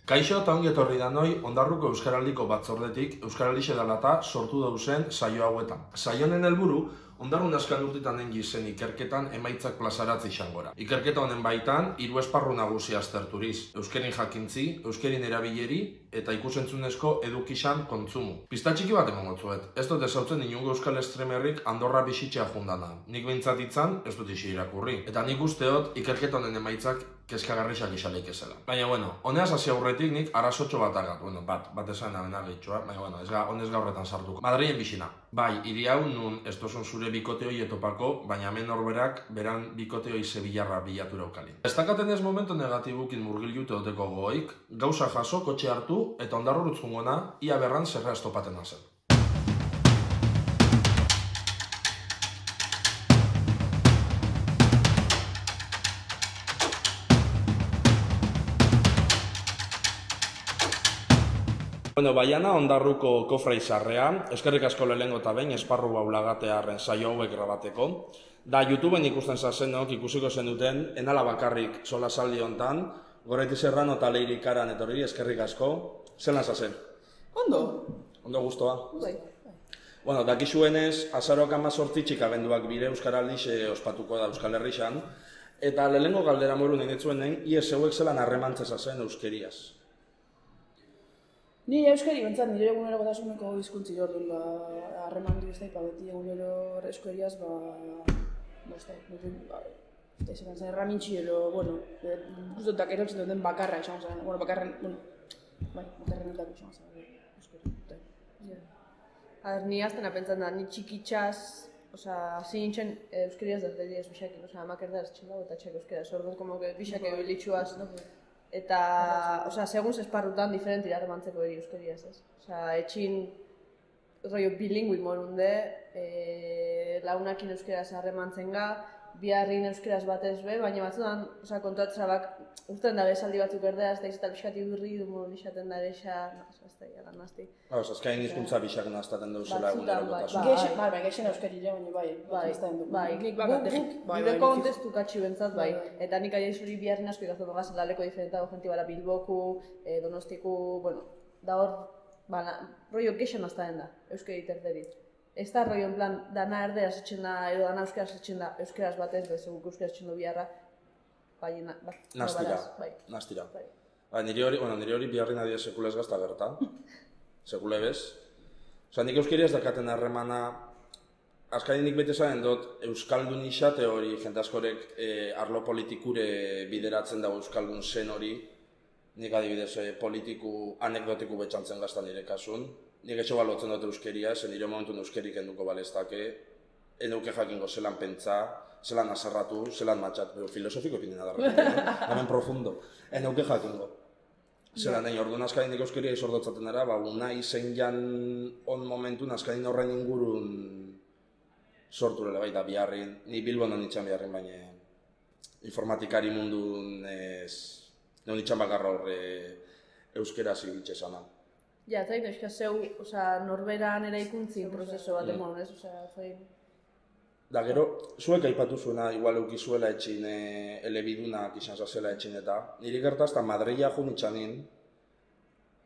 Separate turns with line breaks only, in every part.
Kaixo eta ongi etorri danoi Ondarruko Euskaraldiko batzordetik Euskaralixe dalata sortu dauzen saio hauetan. Saio honen helburu Ondarrun askan urtetan gizen ikerketan emaitzak plazaratzi izangora. Ikerketa honen baitan, 3 esparru nagusi azterturiz. Euskerin jakintzi, euskerin erabileri eta ikusentzunezko edukisan kontzumu. Pista txiki bat emango zuet. Ez dut ezautzen inungo euskal estremerrik Andorra bizitzea jundana. Nik behintzat itzan, ez dut isi irakurri. Eta nik usteot ikerketa honen emaitzak kezkagarriak izaleik ezela. Baina, honeaz hasi aurretik nik arrazotxo bat agat. Bat esan nabena gehitxoa, baina, honez gaurretan sartuko. Madrilen bizina. Bai, hiri hau nun ez dozun zure bikoteoi etopako, baina hemen norberak beran bikoteoi zebilarra bilatu raukali. Ez dakaten ez momento negatibukin murgilute duteko goik, gauza jaso, kotxe hartu eta ondarrurutz jungona, ia berran zerra estopaten zen. Baiana Ondarruko kofra izarrea, eskerrik asko lehengo eta behin esparru baulagatearen saio hauek grabateko. Da YouTubeen ikusten zazenok ikusiko zen duten, enala bakarrik sola saldi hontan, Goretti Serrano eta Leiri Karan etorri, eskerrik asko. Zelan zazen?
Ondo.
Ondo guztua?
Bai.
Dakisuenez, azaroak 18 txikabenduak bire Euskaraldiz ospatuko da Euskal Herrixan, eta lehengo galdera moru nenetzuen ies hauek zelan harremantzez zazen euskeriaz.
Ni euskari bentzat, nire egunerokotasuneko hizkuntzi orduan, harreman du ez da, beti egunero euskariaz, erramintxi edo, guztotak erotzen duten bakarra esan zen, bakarren entak esan zen, euskari.
Ni aztena pentsan da, ni txikitxaz, hasi nintzen euskariaz darderi ez bixakin, amak erdaz txela eta txek euskaraz, orduan como que bixake bilitxuaz, eta, segun esparrutan diferenti harremantzeko eri euskariaz, ez? Etxin rollo bilingüi morunde, launakin euskaraz harremantzen ga, biharrin euskaraz batez be, baina batzutan, kontuatzera bak, urten da bezaldi batzuk erdeaz, da izatea pixkati durri du modu izaten da erexa, nazti.
Azkain hizkuntza bixak naztaten dauzela egunerokotasun.
Geixen euskari ere, baina bai.
Bide kontestu katxi bentzat, bai. Eta nik aia izuri biharrin asko ikazten dugaz, laleko diferentago jenti bara Bilboku, Donostiku, da hor, rollo geixen naztaten da, euskari terderit. Ez da rollo en plan, dana erderaz etxen da, edo dana euskaraz etxen da, euskaraz batez, bezuguk euskaraz etxen du biharra, baina,
Nastira. Nire hori biharrin adio sekulez gazta gerta, sekule bez. Nik euskariaz dakaten harremana, azkain nik bete zaren dut, euskaldun isate hori, jente askorek arlo politikure bideratzen dago euskaldun zen hori, nik adibidez politiku anekdotiku betxantzen gazta nire kasun. Nik etxo balotzen dut euskaria, zen nire momentun euskarik enduko balestake, enduke jakingo zelan pentsa, zelan azarratu, zelan matxat, filosofiko pinena darretu, hemen profundo, enduke jakingo. Zelan nahi, orduan azkain nik euskaria izordotzaten dara, unai zein jan on momentun azkain horren ingurun sorturela baita biharrin, ni Bilbon non itxan biharrin, baina informatikari mundun non itxan bakarra horre euskera zibitxe zanan.
Ja, zain, euskaz zeu, norberan eraikuntzin prozeso bat emon, ez?
Da, gero, zuek aipatu zuena, igual eukizuela etxin elebidunak izan zazela etxin eta niri gertaz, eta Madreia jo nitxanin,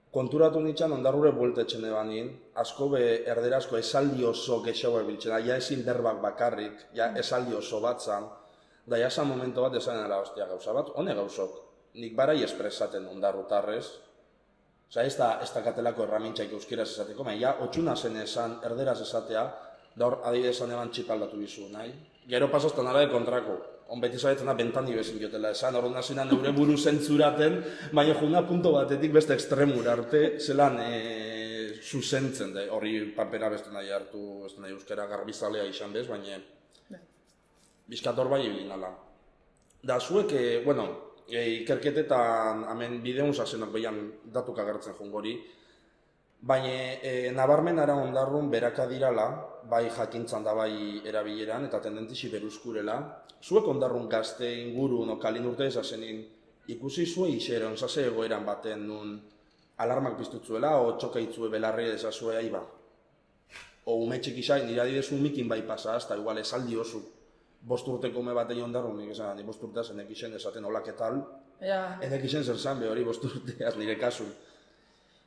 konturatu nitxan ondarrure buelte etxen ebanin, asko be erderazko esaldi oso gexaua biltzen, ja ezin berbak bakarrik, ja esaldi oso bat zan, da ja zan momento bat esan era, ostia, gauza bat, hone gauzok, nik barai espresaten ondarrutarrez, ez da katelako erramintxaik euskieraz esateko, baina otxuna zen esan, erderaz esatea, da hor adibidezan eban txipaldatu bizu, nahi? Gero pasazten ara de kontrako, beti zabetzen da bentani bezin jotela esan, hor nazinan neure buru zentzuraten, baina juna punto batetik beste ekstremura arte, zelan zuzentzen da, horri papera beste nahi hartu, beste nahi euskera garbizalea izan bez, baina bizkator bai ebilin ala. Da zuek, ikerketetan hemen bideun zazenok behian datuk agertzen jungori, baina nabarmen ara ondarrun beraka dirala, bai jakintzan da bai erabileran eta tendentixi beruzkurela, zuek ondarrun gazte inguru no kalin urte ezazenin ikusi zue ixeron, zase egoeran baten nun alarmak piztutzuela, o txokaitzue belarri ezazue aiba. O umetxik izai, nire adidezu mikin bai pasa, hasta igual esaldi oso. 5 urteko ume batei ondarru, nik esan, 5 urtea zenek isen esaten olaketal,
Ja.
Enek izen zer zan, hori 5 urteaz nire kasu.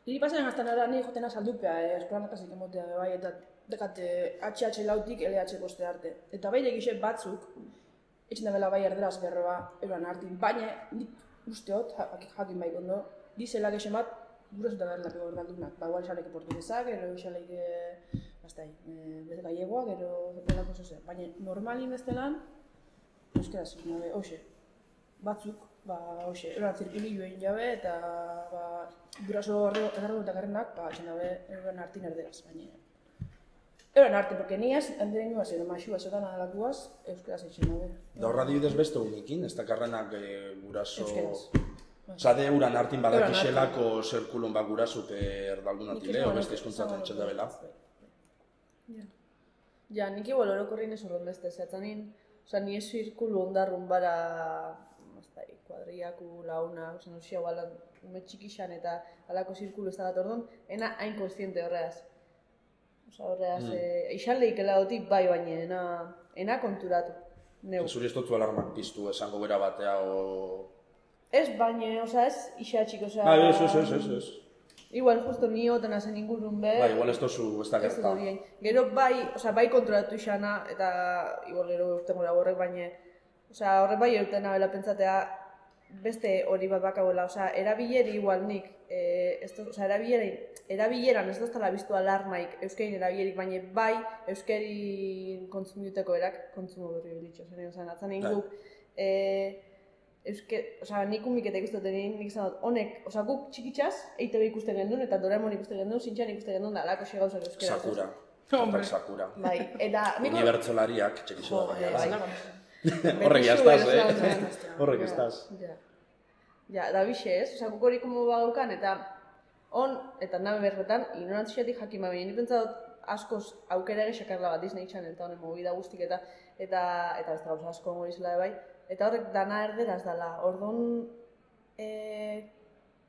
Niri pasan gaztan ara, ni jotena saldupea, eskolan akasik emotea, bai, eta dekate HH lautik LH boste arte. Eta bai egixe batzuk, etxen da bela bai erderaz berroa, euran hartin, baina nik usteot, jakin bai gondo, dizela gexen bat, gure zuta behar lapiko erdaldunak. Ba, igual esaleke portuguesak, ero esaleke, bastai, gallegoak, ero zelako zoze. Baina normalin bestelan, euskera zin, hoxe, batzuk, ba, hoxe, euran zirkili joen jabe, eta, ba, guraso erdarro eta garrenak, ba, etxen dabe, euran hartin erderaz, baina. Euran hartin, porque niaz, handeren guaz, edo maxua zotan adalakuaz, euskera etxen dabe.
Da horra dibidez beste unikin, ez da karrenak guraso...
Euskeraz.
Zade uran hartin badakixelako zerkulun bat gurasuk erdaldunatile, o beste hizkuntzatzen etxen da bela.
Ja, nik igual orokorrin ez horren beste, zehatzanin, oza, ni ez zirkulu ondarrun bara, kuadriaku, launa, oza, nosia gualan, ume txikixan eta alako zirkulu ez da bat orduan, ena hain konstiente horreaz. Oza, horreaz, ixan lehikela dotik bai, baina ena konturatu. Neu.
Zuri ez dutzu alarmak piztu esango bera batea, o...
Ez baina, oza, ez ixatxik, oza...
Ez.
Igual, justo ni otena zen ingurun be...
Bai, igual ez dozu, ez da gerta.
Gero bai, oza, bai konturatu isana, eta igual gero urten gora horrek, baina... Oza, horrek bai eurtena bela pentsatea, beste hori bat bakagoela, oza, erabileri igual nik, oza, erabileran ez doztala biztu alarmaik euskerin erabilerik, baina bai euskerin kontsumiuteko erak kontsumo berri bilitxo, zen atzan guk, oza, nik umik eta ikusten denin, nik zanot, honek, oza, guk txikitxaz, EITB ikusten gendun, eta Doraemon ikusten gendun, Shin-chan ikusten gendun, da alako xe gauzak euskera.
Sakura. Sakura.
Bai, eta...
Unibertsolariak, txekixo da baina.
Horrek
jaztaz, Horrek jaztaz.
Ja, da bixe ez, oza, guk hori komo bagaukan, eta eta nabe berretan, ignorantziatik jakin baina, nik pentsatot askoz aukera ere xakarla bat Disney Channel eta honen movida guztik eta beste gauza asko hori zela bai. Eta horrek dana erderaz dela, orduan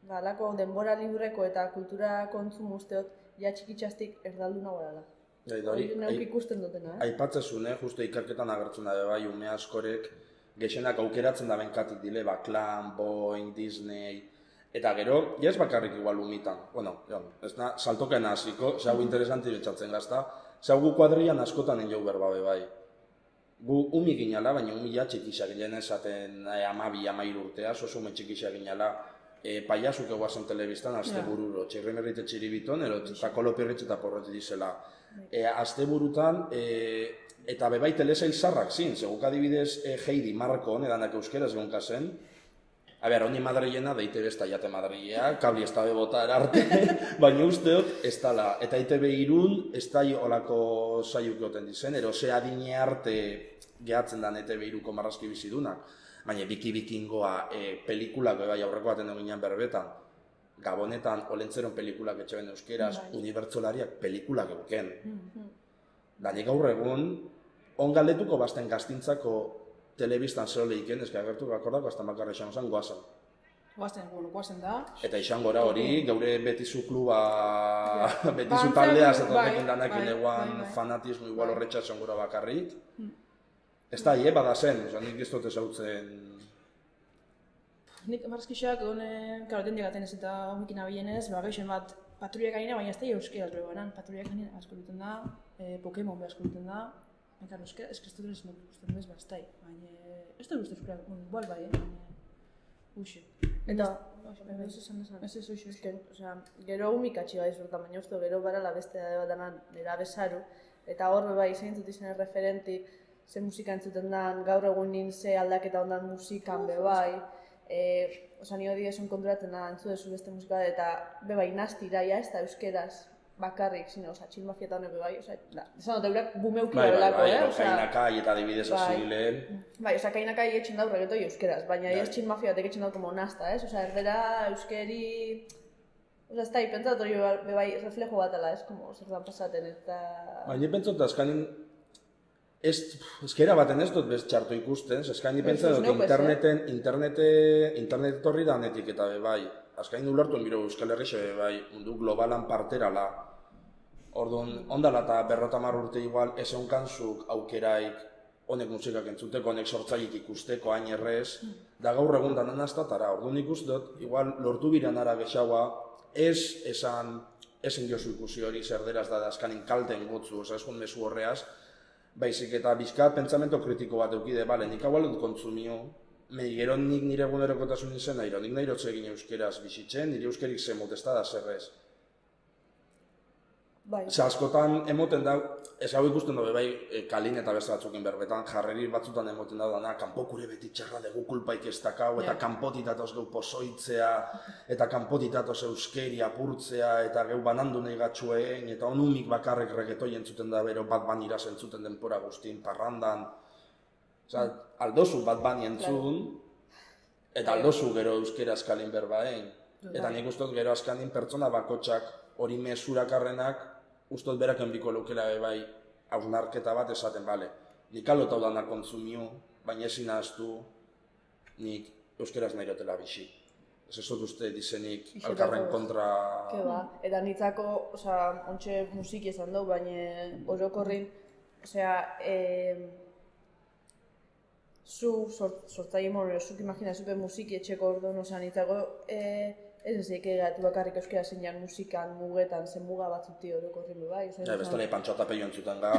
galako denbora libreko eta kultura kontsumo usteot ja txikitxaztik erdalduna gorala. Hori neuk ikusten dutena,
Aipatzezun, justo ikerketan agertzen da bai, ume askorek gexenak aukeratzen da benkatik dile, Klan, Boeing, Disney, eta gero, ja ez bakarrik igual umitan. Bueno, ez da, saltoken hasiko, ze hau interesanti betxatzen gazta, ze hau gu kuadrian askotan enjau berbabe bai. Gu umi ginala, baina umi ja txikisak ginen esaten 12-13 urtea, oso ume txikisak ginala, paiasuk eguazen telebistan, astebururo, txirrimerrite txiribiton, eta kolopirritz eta porrotz dizela. Asteburutan, eta bebai telesail zarrak zin, seguk adibidez Heidi Markon, edanak euskeraz egon kasen, a ber, honi Madrilena, da ITB ez da jate Madrilea, kabli ez da bebota erarte, baina usteot ez dala. Eta ITB irun ez da olako zaiuk goten dizen, ero ze adine arte gehatzen dan ITB iruko marrazki bizidunak. Baina bikingoa pelikulak bai aurreko baten eginean berbetan, Gabonetan olentzeron pelikulak etxeben euskeraz, unibertsolariak pelikulak euken. Da nik gaur egun, on galdetuko basten gaztintzako telebistan zero lehiken, ezka agertu gakordak, bastan bakarra esan zen, goazen.
Goazen da.
Eta izan gora hori, geure betizu kluba, betizu taldea, zetotekin danakin eguan fanatismo igual horretxa esan gora bakarrik. Ez da, bada zen, nik ez dut ezautzen...
Nik marrazkixak egonen, karo, den digaten ez eta homikin abienez, gehixen bat patruliak gaina, baina ez da euskeraz begoenan. Patruliak gaina asko duten da, Pokemon be asko duten da, baina euskeraz ez dut ikusten bez bastai, baina ez da uste euskera, igual bai, baina uxe.
Eta, ez esan esan. Ez uxe. Gero umikatxi gai zurtan, baina uste gero barala beste bat danan nera besaru, eta hor bai zeintzut izan referentik, ze musika entzuten dan, gaur egunin ze aldaketa ondan musikan be bai, ni hori esan konturatzen da, entzu dezu beste musika eta bebai naztira, ez da euskeraz bakarrik, zine, Chill Mafia eta honek bebai, esan dut eurak bumeuki daulako,
Kainakai eta adibidez hasi lehen.
Bai, Kainakai etxen daur regetoi euskeraz, baina ez Chill Mafia batek etxen daur como nazta, erdera, euskeri... ez da, pentsat hori bebai reflejo bat ala, como zertan pasaten eta...
Baina pentsat da, eskanin... Ezkera baten ez dut bez txartu ikusten, eskaini pentsat dut internet etorri da netik eta bebai. Azkain ulertu miro Euskal Herrixe bai, mundu globalan parterala. Orduan, ondala eta 50 urte igual ez eunkanzuk aukeraik honek musikak entzuteko, honek sortzailik ikusteko, hain errez, da gaur egun danan astatara. Orduan ikusten dut, igual lortu biran ara gexaua, esen jozu ikusi hori zerderaz da azkanin kalten gotzu, oza, eskun mesu horreaz, baizik eta bizkat pentsamento kritiko bat eukide, bale, nik hau dut kontzumio, gero nik nire egunerokotasun izan nahi, nik nahi rotze egin euskeraz bizitzen, nire euskerik zemot ez da zerrez. Ze askotan emoten da, ez hau ikusten dobe bai kalin eta beste batzukin berbetan, jarreri batzutan emoten da dana, kanpokure beti txarra dugu kulpaik ez dakau, eta kanpotitatoz geu pozoitzea, eta kanpotitatoz euskeri apurtzea, eta geu banandu nahi gatxueen, eta onumik bakarrek regetoi entzuten da bero bat banira entzuten denpora guztien parrandan. Osa, aldozu bat bani entzun, eta aldozu gero euskera askalin berbaen. Eta nik ustot gero askanin pertsona bakotxak hori mesurakarrenak, ustot berak enbiko leukela bai hausnarketa bat esaten, bale, nik alotau dana kontzumio, baina ezin ahaztu nik euskeraz nahi rotela bixi. Ez ez dut uste dizenik alkarren kontra...
Keba, eta nitzako, osea, ontxe musiki esan dugu, baina orokorrin, osea, zu sortzaile mono, zuk imaginazupe musiki etxeko orduan, osea, nitzako, ez ezik egatu bakarrik euskera zeinan musikan, mugetan, zen muga batzuti orokorrin du bai.
Beste nahi pantxota peio entzuten ga,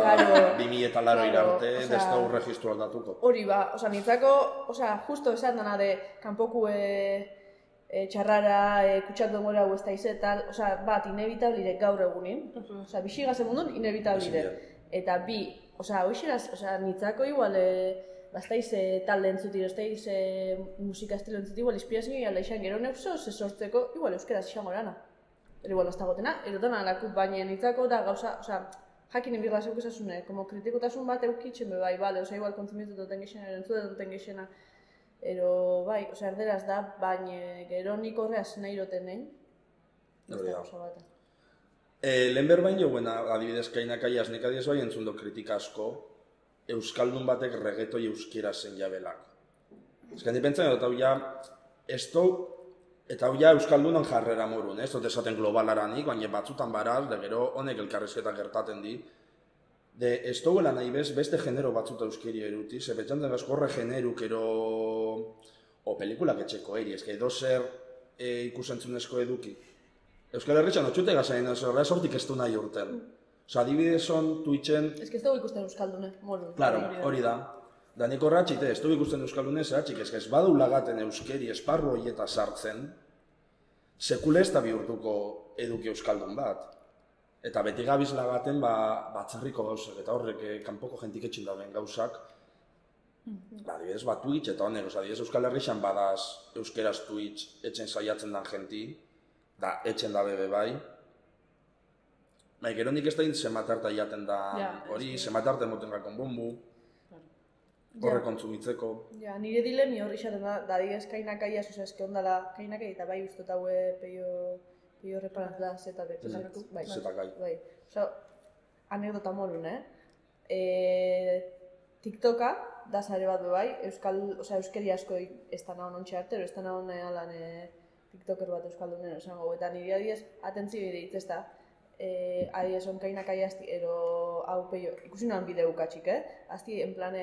2000 eta laro irarte, dezta registro aldatuko.
Hori ba, osea, nitzako, osea, justo esan dana de, kanpoku txarrara, kutsatu denbora hau ez da izetal, osea, bat, inevitablire gaur egunin, osea, bixigazen mundun, inevitablire. Eta bi, osea, hoxeraz, osea, nitzako igual, bastaiz talde entzutir, bastaiz musika estilo entzutir, igual inspirazio alda izan gero neuzo, ze sortzeko, igual euskaraz izango lana. Ero igual ez dagotena, erotana lakut baina nitzako da gauza, osea, jakinen birla zeuk esasune, como kritikotasun bat eukitzen be bai, bale, osea, igual kontsumitu duten gexena, erantzute duten gexena, ero bai, osea, erderaz da, baina gero nik horreaz nahi roten nahi, ez da gauza bat.
Lehen berbain joguena, adibidez kainakaiaz, nik adiez bai entzundo kritika asko, euskaldun batek regetoi euskera zen jabelak. Ez que pentsan dut, hau ja, eta hau ja euskaldunan jarrera morun, ez dut esaten globalaranik, baina batzutan baraz, de gero honek elkarrizketa gertaten di, de ez duela nahi bez, beste genero batzuta euskeri eruti, ze betxan den bezkorre generuk ero, o pelikulak etxeko eri, ez que edo zer ikusentzunezko eduki. Euskal Herritxan otxute gazain, sortik ez du nahi urten. Osa, adibidez son Twitchen...
Ez que ez dugu ikusten euskaldune, moru.
Claro, hori da. Da nik horratxite, ez dugu ikusten euskaldune zehatxik, ez badu lagaten euskeri esparru horieta sartzen, sekule ez da bihurtuko eduki euskaldun bat. Eta beti gabiz lagaten batzarriko gauzak, eta horrek kanpoko jentik etxin dauden gauzak. Adibidez, Twitch eta honek, adibidez Euskal Herrixan badaz euskeraz Twitch etxen saiatzen dan jenti, da etxen da bebe bai. Bai, gero nik ez da zematarta jaten da hori, zematarta emoten gakon bombu, horre kontsumitzeko.
Ja, nire dilemi horri xaten da, digez kainakaiaz, oza, eske ondala kainakai, eta bai ustot haue peio reparazla zetate.
Zetakai.
Bai, oza, anekdota morun, TikToka, da zare bat bai, euskeri asko ez da nahon ontxe artero, ez da nahon alan TikToker bat euskaldunen esango, eta nire adiez, atentzio ide hitz ez da. Adiez onkainakai asti, ero hau peio, ikusi noan bideu katxik, Asti, en plane,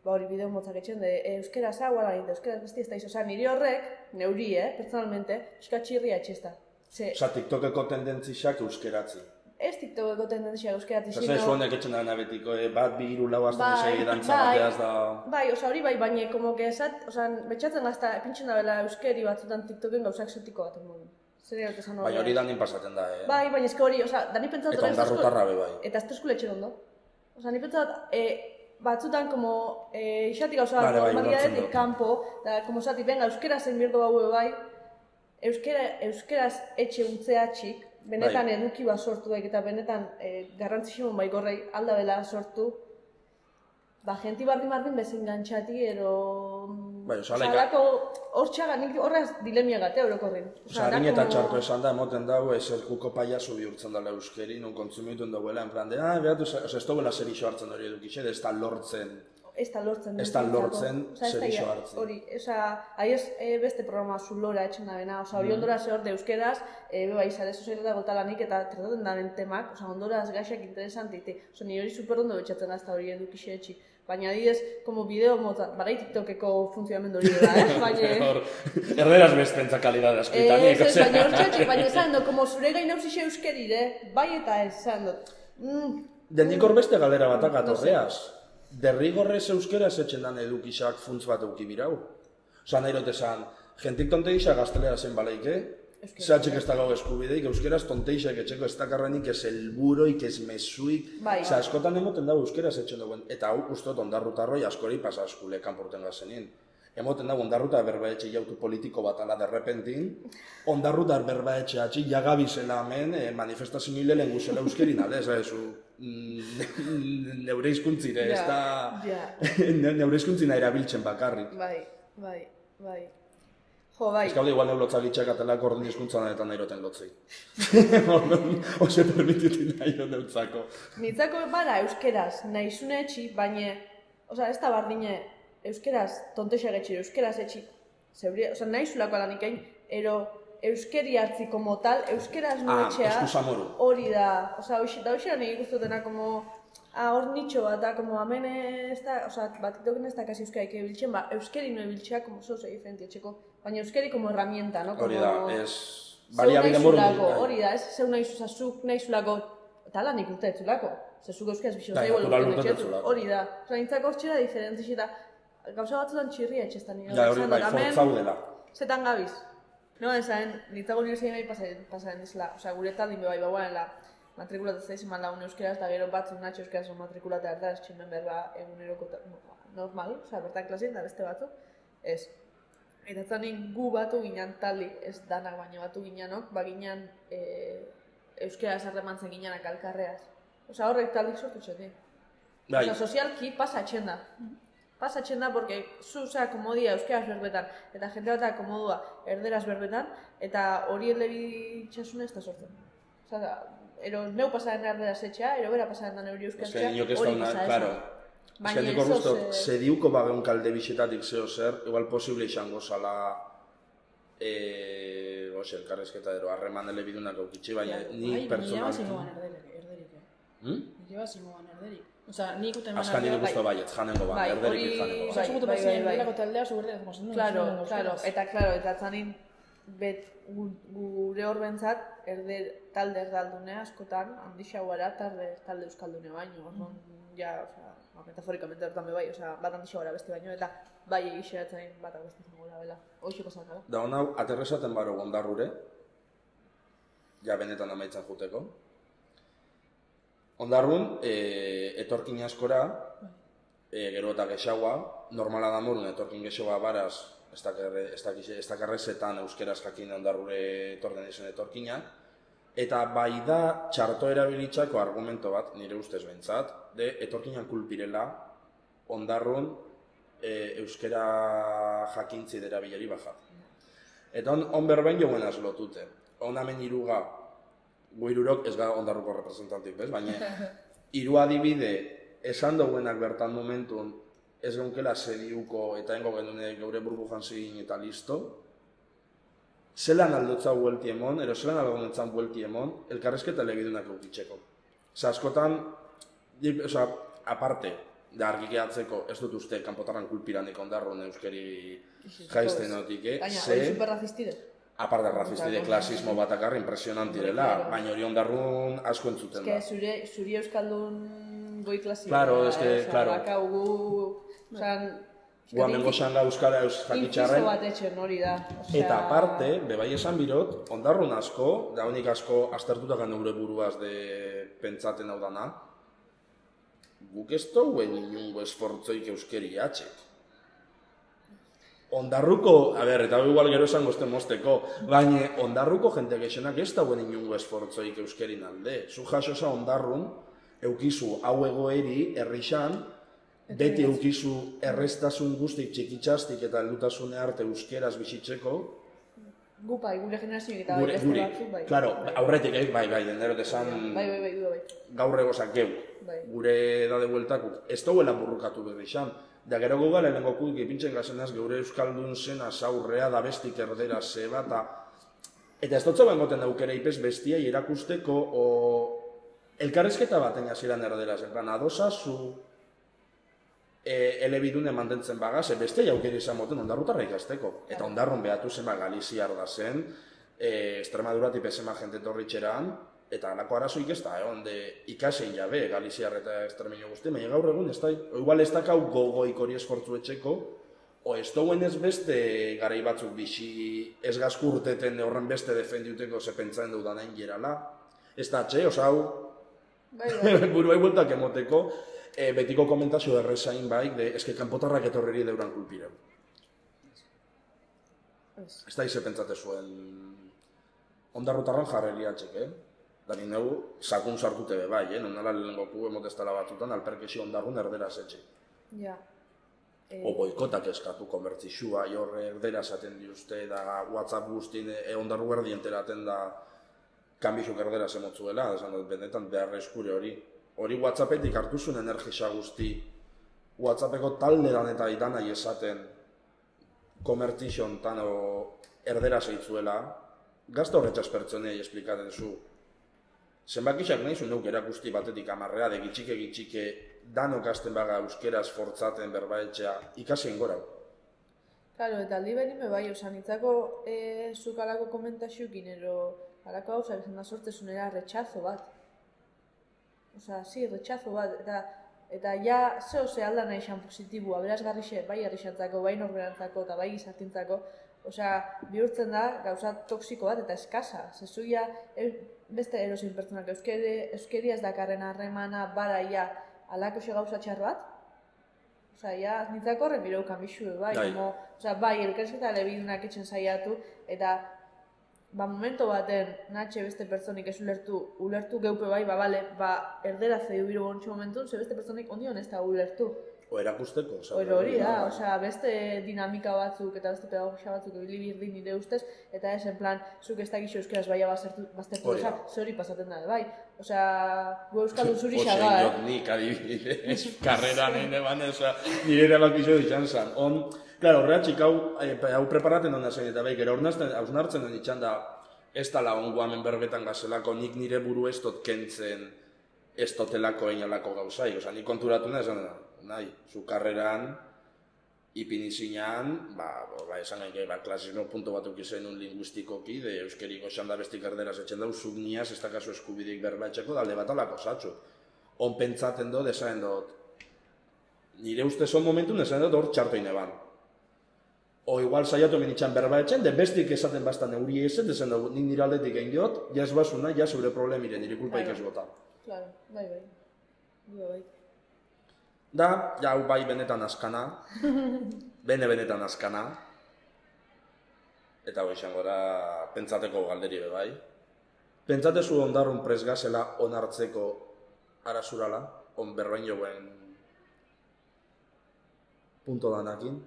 hori bideu motzak etxen, euskera zau ala egin, euskera besti ez da izo. Osa, nire horrek, neuri, personalmente, eska txirria etxesta.
Osa, TikTokeko tendentzixak euskeratzi.
Ez TikTokeko tendentzixak euskeratzi,
sino... Osa, ez honek etxen da betiko, bat, bi, hiru, lau, azten segi dantza bateaz da...
Bai, osa, hori bai, baina, como que esat, osa, betxatzen gazta, pintxen da bela euskeri batzutan TikToken gauzak exotiko baten modu.
Baina hori danin pasaten da,
Bai, baina ezke hori, oza, dani pentsatu...
Eta ondarrutarra be bai.
Eta ez teskule etxen ondo. Oza, ni pentsat, batzutan, como, isatik gauza, normalidadetik kanpo, da, como zati, venga, euskera zen birdo hau bai, euskeraz etxe utzeatxik, benetan eduki bat sortu daik, eta benetan garrantzitsimon bai gorrei aldabela sortu, genti bardin bezin gantxati, ero... Osalako, hor txaga, nik horraz dilemia gate orokorrin.
Harin eta txarto esan da, emoten dago, ezerkuko paiazu bihurtzen dela euskeri, nun kontsumituen dagoela, en plan de, behatu, ez dagoela zer iso hartzen hori edukixe, ez da lortzen.
Ez da lortzen.
Ez da lortzen zer iso hartzen.
Hori, ahiez beste programa zulora etxen da bena, hori ondora ze hor de euskeraz, beba izare sozialeta gotalanik eta trataten daren temak, ondoraz gaixak interesanti, nire hori super ondo betxatzen azta hori edukixe etxik. Baina adibidez, como bideo mota, barai TikTokeko funtzionamendu hori da, baina...
Erderaz bestentza kalidade askoitanik.
Baina hortxatxe, baina esan dut, como zure gain hausixe euskerire, bai eta ez, esan dut.
Denik hor beste galera batak atorreaz. Derrigorrez euskeraz etxen dan edukixak funtz bat euki birau. Osa nahi dut esan, jentik tonteixa gaztelera zen baleike, zehatxek ez dago eskubideik, euskeraz tonteixak etxeko ez dakarrenik, ez helburoik, ez mesuik. Osa, askotan emoten dago euskeraz etxen duen, eta hau ustot ondarrutarroi askori pasa askule kanporten gazenin. Emoten dago ondarruta berbaetxe jautu politiko bat ala derrepentin, ondarrutar berbaetxe atxik jagabizela hemen manifestazio nile lehen guzela euskerin alde, ez neure izkuntzire, ez da neure izkuntzina erabiltzen bakarrik.
Bai. Jo, bai.
Ez gaude igual neulotza gitxak atelak ordin izkuntzan eta nahi roten lotzei. Ose permititin nahi roten neutzako.
Nitzako bada euskeraz nahi zune etxi, baina, oza, ez da bardine euskeraz tontexa getxi, euskeraz etxi, nahi zulako alanik egin, ero euskeri hartzi como tal, euskeraz no etxea, hori da, oza, da hoxera nire guztotena, como, hor nitxo bat da, como, amen ez da, oza, bat itoken ez da kasi euskarik ebiltzen, ba, euskeri no ebiltzea, como, zoze diferenti etxeko, baina euskeri como herramienta, no?
Hori da, ez, baliabide moru.
Hori da, ez, zeu nahi zuzazuk, nahi zulako, eta lan ikuste etzulako, zezuk euskaz bixo zaigu hori da, oza, nintzako hortxera diferentzi eta gauza batzutan txirria etxestan nire.
Ja, hori bai, fortzau dela.
Zetan gabiz. No, esan, nintzago universidad nahi pasaren dizela, oza, gure taldin bebai bauanela, matrikulatu zaizen la un euskeraz, eta gero batzuk natxo euskeraz matrikulatu erdaz, txinmen berba eguneroko normal, oza, bertan klasien da beste batzuk, ez. Eta zanin gu batu ginen taldi, ez danak baino batu ginenok, ba ginen euskeraz harremantzen ginenak alkarreaz. Oza, horrek taldik sortu txotik. Oza, sozialki pasatzen da. Pasatzen da, porque zu, komodia euskeraz berbetan, eta jente bat komodua erderaz berbetan, eta hori elebitxasune ez da sortzen. Oza, ero neu pasaren erderaz etxea, ero bera pasaren da neuri euskaz etxea, hori gisa esan.
Baina ez oso... Zediuko bageun kalde bixetatik zeo zer, igual posible izango zala... elkarrezketa ero, harreman elebidunak aukitxe, baina ni personalki...
Nire bat zingoan erderik. Osa, nik uten eman
azkan nire guztu baiet, janengo ban, erderik janengo ban.
Osa, zugutu pasien delako taldea, zugurri ez mozen duen.
Eta zanin, gure hor bentzat, talde erdaldune askotan, handixauara talde euskaldune baino. Ja, metaforikamente hortan bebai, bat handixauara beste baino, eta bai egixeratzen batak beste zengoela bela. Hoxe pasakala.
Da hona, aterrezaten baro gondarrure, ja benetan amaitzen juteko. Ondarrun, etorkin askora, gero eta gexaua, normala da morun etorkin gexaua baraz, ez dakarrezetan euskeraz jakin ondarrure etorten izan etorkinak, eta bai da txarto erabilitzako argumento bat, nire ustez behintzat, de etorkinak kulpirela, ondarrun euskera jakintzi dera bilari bajat. Eta on berbein joen lotute. On hemen iruga, guirurok ez gara ondarruko representantik, bez? Baina, hiru adibide esan dauenak bertan momentun ez geunkela zediuko eta hengo genune geure burbujan zigin eta listo, zelan aldotza huelti emon, ero zelan algonetzan huelti emon, elkarrezketa elebidunak eukitzeko. Askotan, aparte, da argikeatzeko ez dut uste kanpotarran kulpiranik ondarrun euskeri jaizten notik,
baina, hori superrazistide?
Aparte razistide klasismo bat akarri impresionantirela, baina hori ondarrun asko entzuten da.
Zuri euskaldun goi klasikoa.
Claro, es que, claro. Gua mengo xanga euskara jakitxarren.
Infizo bat etxen hori da.
Eta aparte, bebai esan birot, ondarrun asko, da honik asko aztertutakan eure buruaz de pentsaten hau dana, guk ez dauen inungo esfortzoik euskeri atxek. Ondarruko, eta igual gero esango ezten mozteko, baina ondarruko jente gexenak ez dauen inungo esfortzoik euskerin alde. Zu jasoza ondarrun, eukizu hau egoeri, herrixan, beti eukizu erreztasun guztik txikitxastik eta heldutasune arte euskeraz bizitzeko.
Gupai, gure generazioik eta beste batzuk, bai.
Claro, aurretik, bai, denderot esan...
Bai,
gaur egozak geu, gure edade bueltakuk, ez dauela burrukatu berrixan. Da gero gugala lehenko kut gipintzen gazenaz geure euskaldun zena zaurrea da bestik erdera zeba, eta ez dutza bengoten daukera ipez bestiai erakusteko elkarrezketa baten jaziran erderaz, adosa zu elebidune mantentzen bagaz, beste jaukeri izan moten ondarrutarra ikasteko. Eta ondarrun behatu zen Galiziar da zen, Extremaduratik bezema jente torritxeran, eta alako arazoik ez da, ikasein jabe Galiziar eta Extremeño guzti, baina gaur egun ez da, igual ez dakau gogoik hori esfortzu etxeko, o ez dauen ez beste garai batzuk bixi ez gazkurteten horren beste defendiuteko ze pentsaen dudan hain gerala. Ez da, hau, buruai bueltak emoteko, betiko komentazio errezain bai, eske kanpotarrak etorreri deuran kulpireu. Ez da ize pentsate zuen ondarrutarran jarreriatxek, Dani neu, sakun sartute be bai, nonala lehengoku emotestala batzutan, alperkesi ondarrun erderaz etxe.
Ja.
O boikotak eskatu komertzixua, jorre erdera esaten diuzte, da WhatsApp guztien ondarru gerdi enteraten da kanbixuk erdera zemotzuela, esan dut benetan behar eskure hori. Hori WhatsAppetik hartu zuen energisa guzti, WhatsAppeko talderan eta idan nahi esaten komertzixon tan erdera zeitzuela, gazta horretxas pertsonei esplikaten zu. Zenbakixak nahi zuen neuk erakusti batetik amarrea, de gitxike danok azten baga euskeraz fortzaten berbaetxea, ikasen gora.
Claro, eta aldi benime bai, nitzako zuk alako komentaxukin, alako hau izan da sortezunera retxazo bat. Retxazo bat, eta ja zeo ze alda nahi xan positibua, berazgarrixe, bai herrixantzako, bai norberantzako eta bai gizartintzako, bihurtzen da gauza toksiko bat eta eskasa. Zezuia beste erosin pertsonak euskeri ez dakarren harremana baraia alako xe gauza txar bat. Nintzako horren bireu kanbixu, bai, bai, elkarrizketa elebidunak etxen saiatu, eta momento baten natxe beste pertsonik ez ulertu geupe bai, erdera zeidu biro bontxo momentun, ze beste pertsonik ondion ez da ulertu.
O erakusteko.
Hori da, beste dinamika batzuk eta beste pedagogia batzuk ebili birdin nire ustez, eta ez en plan, zuk ez dakixo euskeraz baia baztertu desa, zori pasaten da, bai. Gu euskaldun zuri xaga,
Jot nik adibidez, karreran eban, nire ere bakixo ditxan zan. Claro, horretxik hau preparaten hona zen, eta bai, gero hausnartzen den itxan da, ez tala ongo hemen berbetan gazelako, nik nire buru ez dut kentzen ez dotelako einalako gauzai. Nik konturatu nahi, zu karreran, ipinizinan, esan gain, klasismo punto batuk izan un lingüistikoki, de euskeriko esan da bestik erderaz etxen dau, zuk niaz ez dakazu eskubidik berbaetxeko, dalde bat alako zatzu. On pentsaten dut, esan dut, nire ustez on momentun esan dut hor txartoin eban. O igual saiatu menitxan berbaetxen, de bestik esaten bastan euri eset, esan dut, nik nire aldetik egin diot, jaz basuna, jaz zure problemire, nire kulpa ikaz gota.
Claro, bai.
Da, hau bai benetan askana, benetan askana, eta hau izan gora pentsateko galderi be bai. Pentsatezu ondarrun presgazela onartzeko arazurala, on berbain joen punto danakin.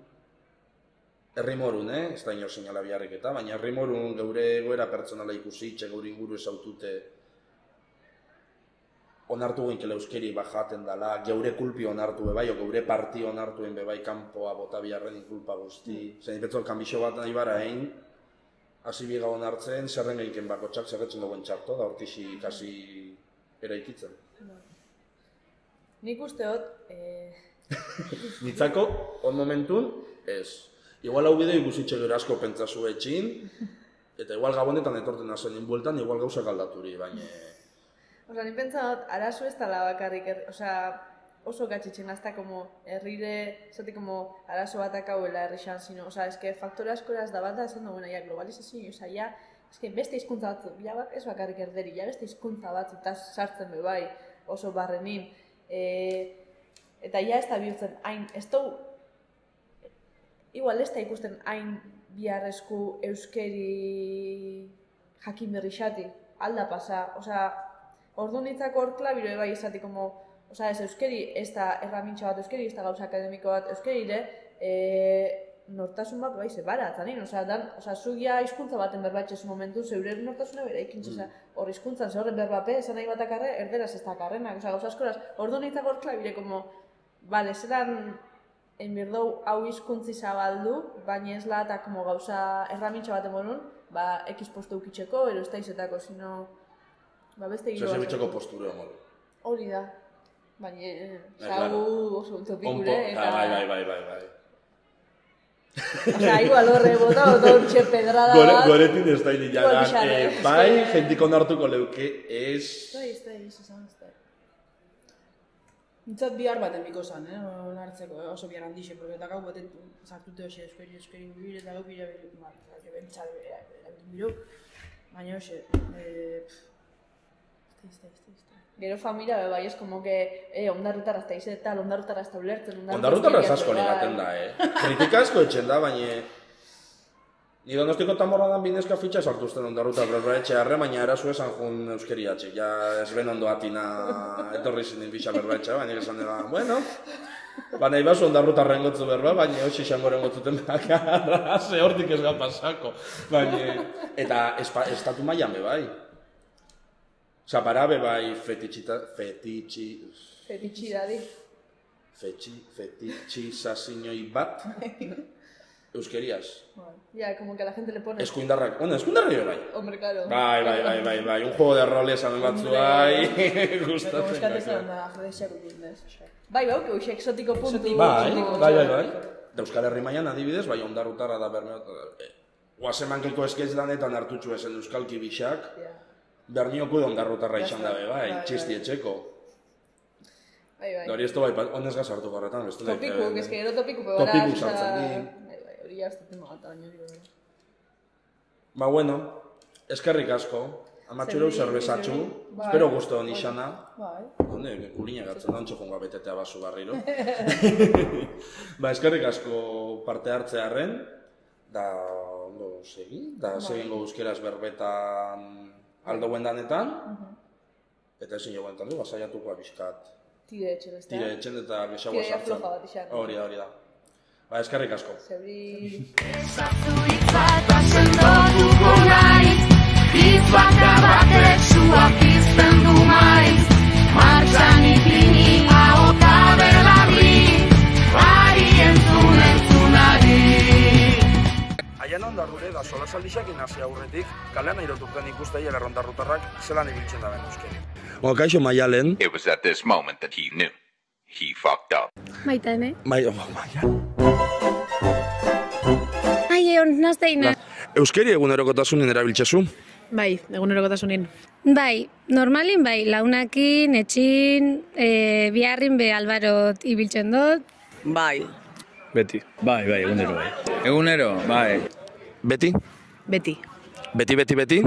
Herrimorun, ez da inor seinala biharrik eta, baina herrimorun geure egoera pertsonala ikusi, geure inguru ezautute, onartu genkele euskeri bajaten dela, geure kulpi onartu bebai, o geure parti onartuen bebai kanpoa bota biharren inkulpa guzti. Zer nipetzol kanbixo bat nahi bara egin, hasi biga onartzen, zerren geinken bakotxak zerretzen duen txarto, da hortixi ikasi eraikitzen.
Nik usteot...
Nitzako, on momentun, ez. Igual hau bideo ikusitxe gero asko pentsazu etxin, eta igual gabonetan etorten azen inbueltan, igual gauzak aldaturi, baina...
Nik pentsa dut, arazo ez dala bakarrik, oso gatxitzen azta herrire, zati arazo batak hauela herrixan, sino, eske faktore askoraz da bat da, esan duena, globalizazio, beste hizkuntza batzu, ez bakarrik erderi, beste hizkuntza batzu eta sartzen be bai, oso barrenin, eta ez da bihurtzen hain, igual ez da ikusten hain biharrezku euskeri jakin berri xati, alda pasa, ordu nintzako hor klabiro bai izati, ez euskeri, ez da erramintxa bat euskeri, ez da gauza akademiko bat euskeri, nortasun bat bai zebara, zanin, zugia hizkuntza baten berbatxez momentu, zeure nortasuna bera ikintza, hor hizkuntzan, ze horren berbape, esan nahi bat akarre, erderaz ez da akarrenak, gauza askoraz, ordu nintzako hor klabire, zelan, enbirdou hau hizkuntzi zabaldu, baina ez la eta gauza erramintxa baten bonun, X postu ukitzeko, ero ez da izetako, sino... beste giro bat.
Zerbitzeko posture hori.
Hori da. Baina,
claro.
oso utopikure, eta...
Bai.
Osea, igual horre bota, ontxe pedrada bat.
Goretin ez da inilagan, bai, jentik onartuko leuke, ez...
esan. Nintzat bihar baten biko zan, onartzeko, oso bihar handixe, porque eta gau baten sartute hoxe, eskeri bibir, eta gau bila bentsat biro, baina hoxe,
Gero familia bai, es como que ondarrutarra ez da ize tal, ondarrutarra ez da ulertzen,
Ondarrutarra ez asko ligaten da, Kritika asko etxen da, baina... Ni Donostiko Tamborradan binezka fitxa sartuzten ondarruta berbaetxe harre, baina erazu esan jun euskeriatxe. Ja ez ben ondo atina etorri zinin bixa berbaetxe, baina esan dela, bueno... Ba nahi basu ondarrutarren gotzu berba, baina hoxe izangoren gotzuten bakarra, ze hortik ez gau pasako. Baina... Eta estatu maian be bai. Osa, barabe bai fetitxizazioi bat euskeriaz.
Ya, como que la gente le pone...
Eskuindarrak, eskuindarri bai.
Hombre, claro.
Bai, un juego de roles hamen batzu bai, gustatzen
da.
Bai, que exotiko puntu.
Bai. Da Euskal Herri mailan adibidez, bai, ondarrutarra da bermeot. Guazemankeko eskeiz lanetan hartutxu ezen euskalki bixak. Bernioko ondarrutarra izan dabe, bai, txisti etxeko.
Bai.
Hori ez du bai, honez gaz hartu garretan, beste da.
Topiku, ez que gero topiku pebara.
Topiku sartzen di.
Hori jaztatzen magata, baina hori bera.
Ba, bueno, eskerrik asko. Amatxureu zerbezatxu. Espero guztu hon izana. Hone, kulina gatzen da, ontxo jonga betetea basu barriro. Ba, eskerrik asko parte hartzearen. Da, ondo segi. Da, segingo euskeraz berbetan aldo guendanetan. Eta ezin jo guentan du, basaiatuko abiskat.
Tire etxen, ez da?
Tire etxen eta gexagoa sartzen.
Floja bat izan.
Hori da. Ba, eskerrik asko.
Zebri...
Esazuitzat asendotuko naiz, izbata batek suak izten du maiz, martxan ipini ahota belarri, ari entzunari.
Aian ondarrure da solasaldixak inazi aurretik, kalean airoturten ikustei errondarrutarrak zelan ibiltzen da ben euskeri. Kaixo Maialen.
It was at this moment that he knew. He fucked up.
Maitane.
Maialen.
Ai, nazteina.
Euskeri egunerokotasunin erabiltzezu?
Bai, egunerokotasunin.
Bai, normalin bai, launakin, etxin, biharrin be albarot ibiltzen dut.
Bai.
Beti. Bai, egunero bai.
Egunero, bai.
Beti?
Beti.
Beti?
Beti.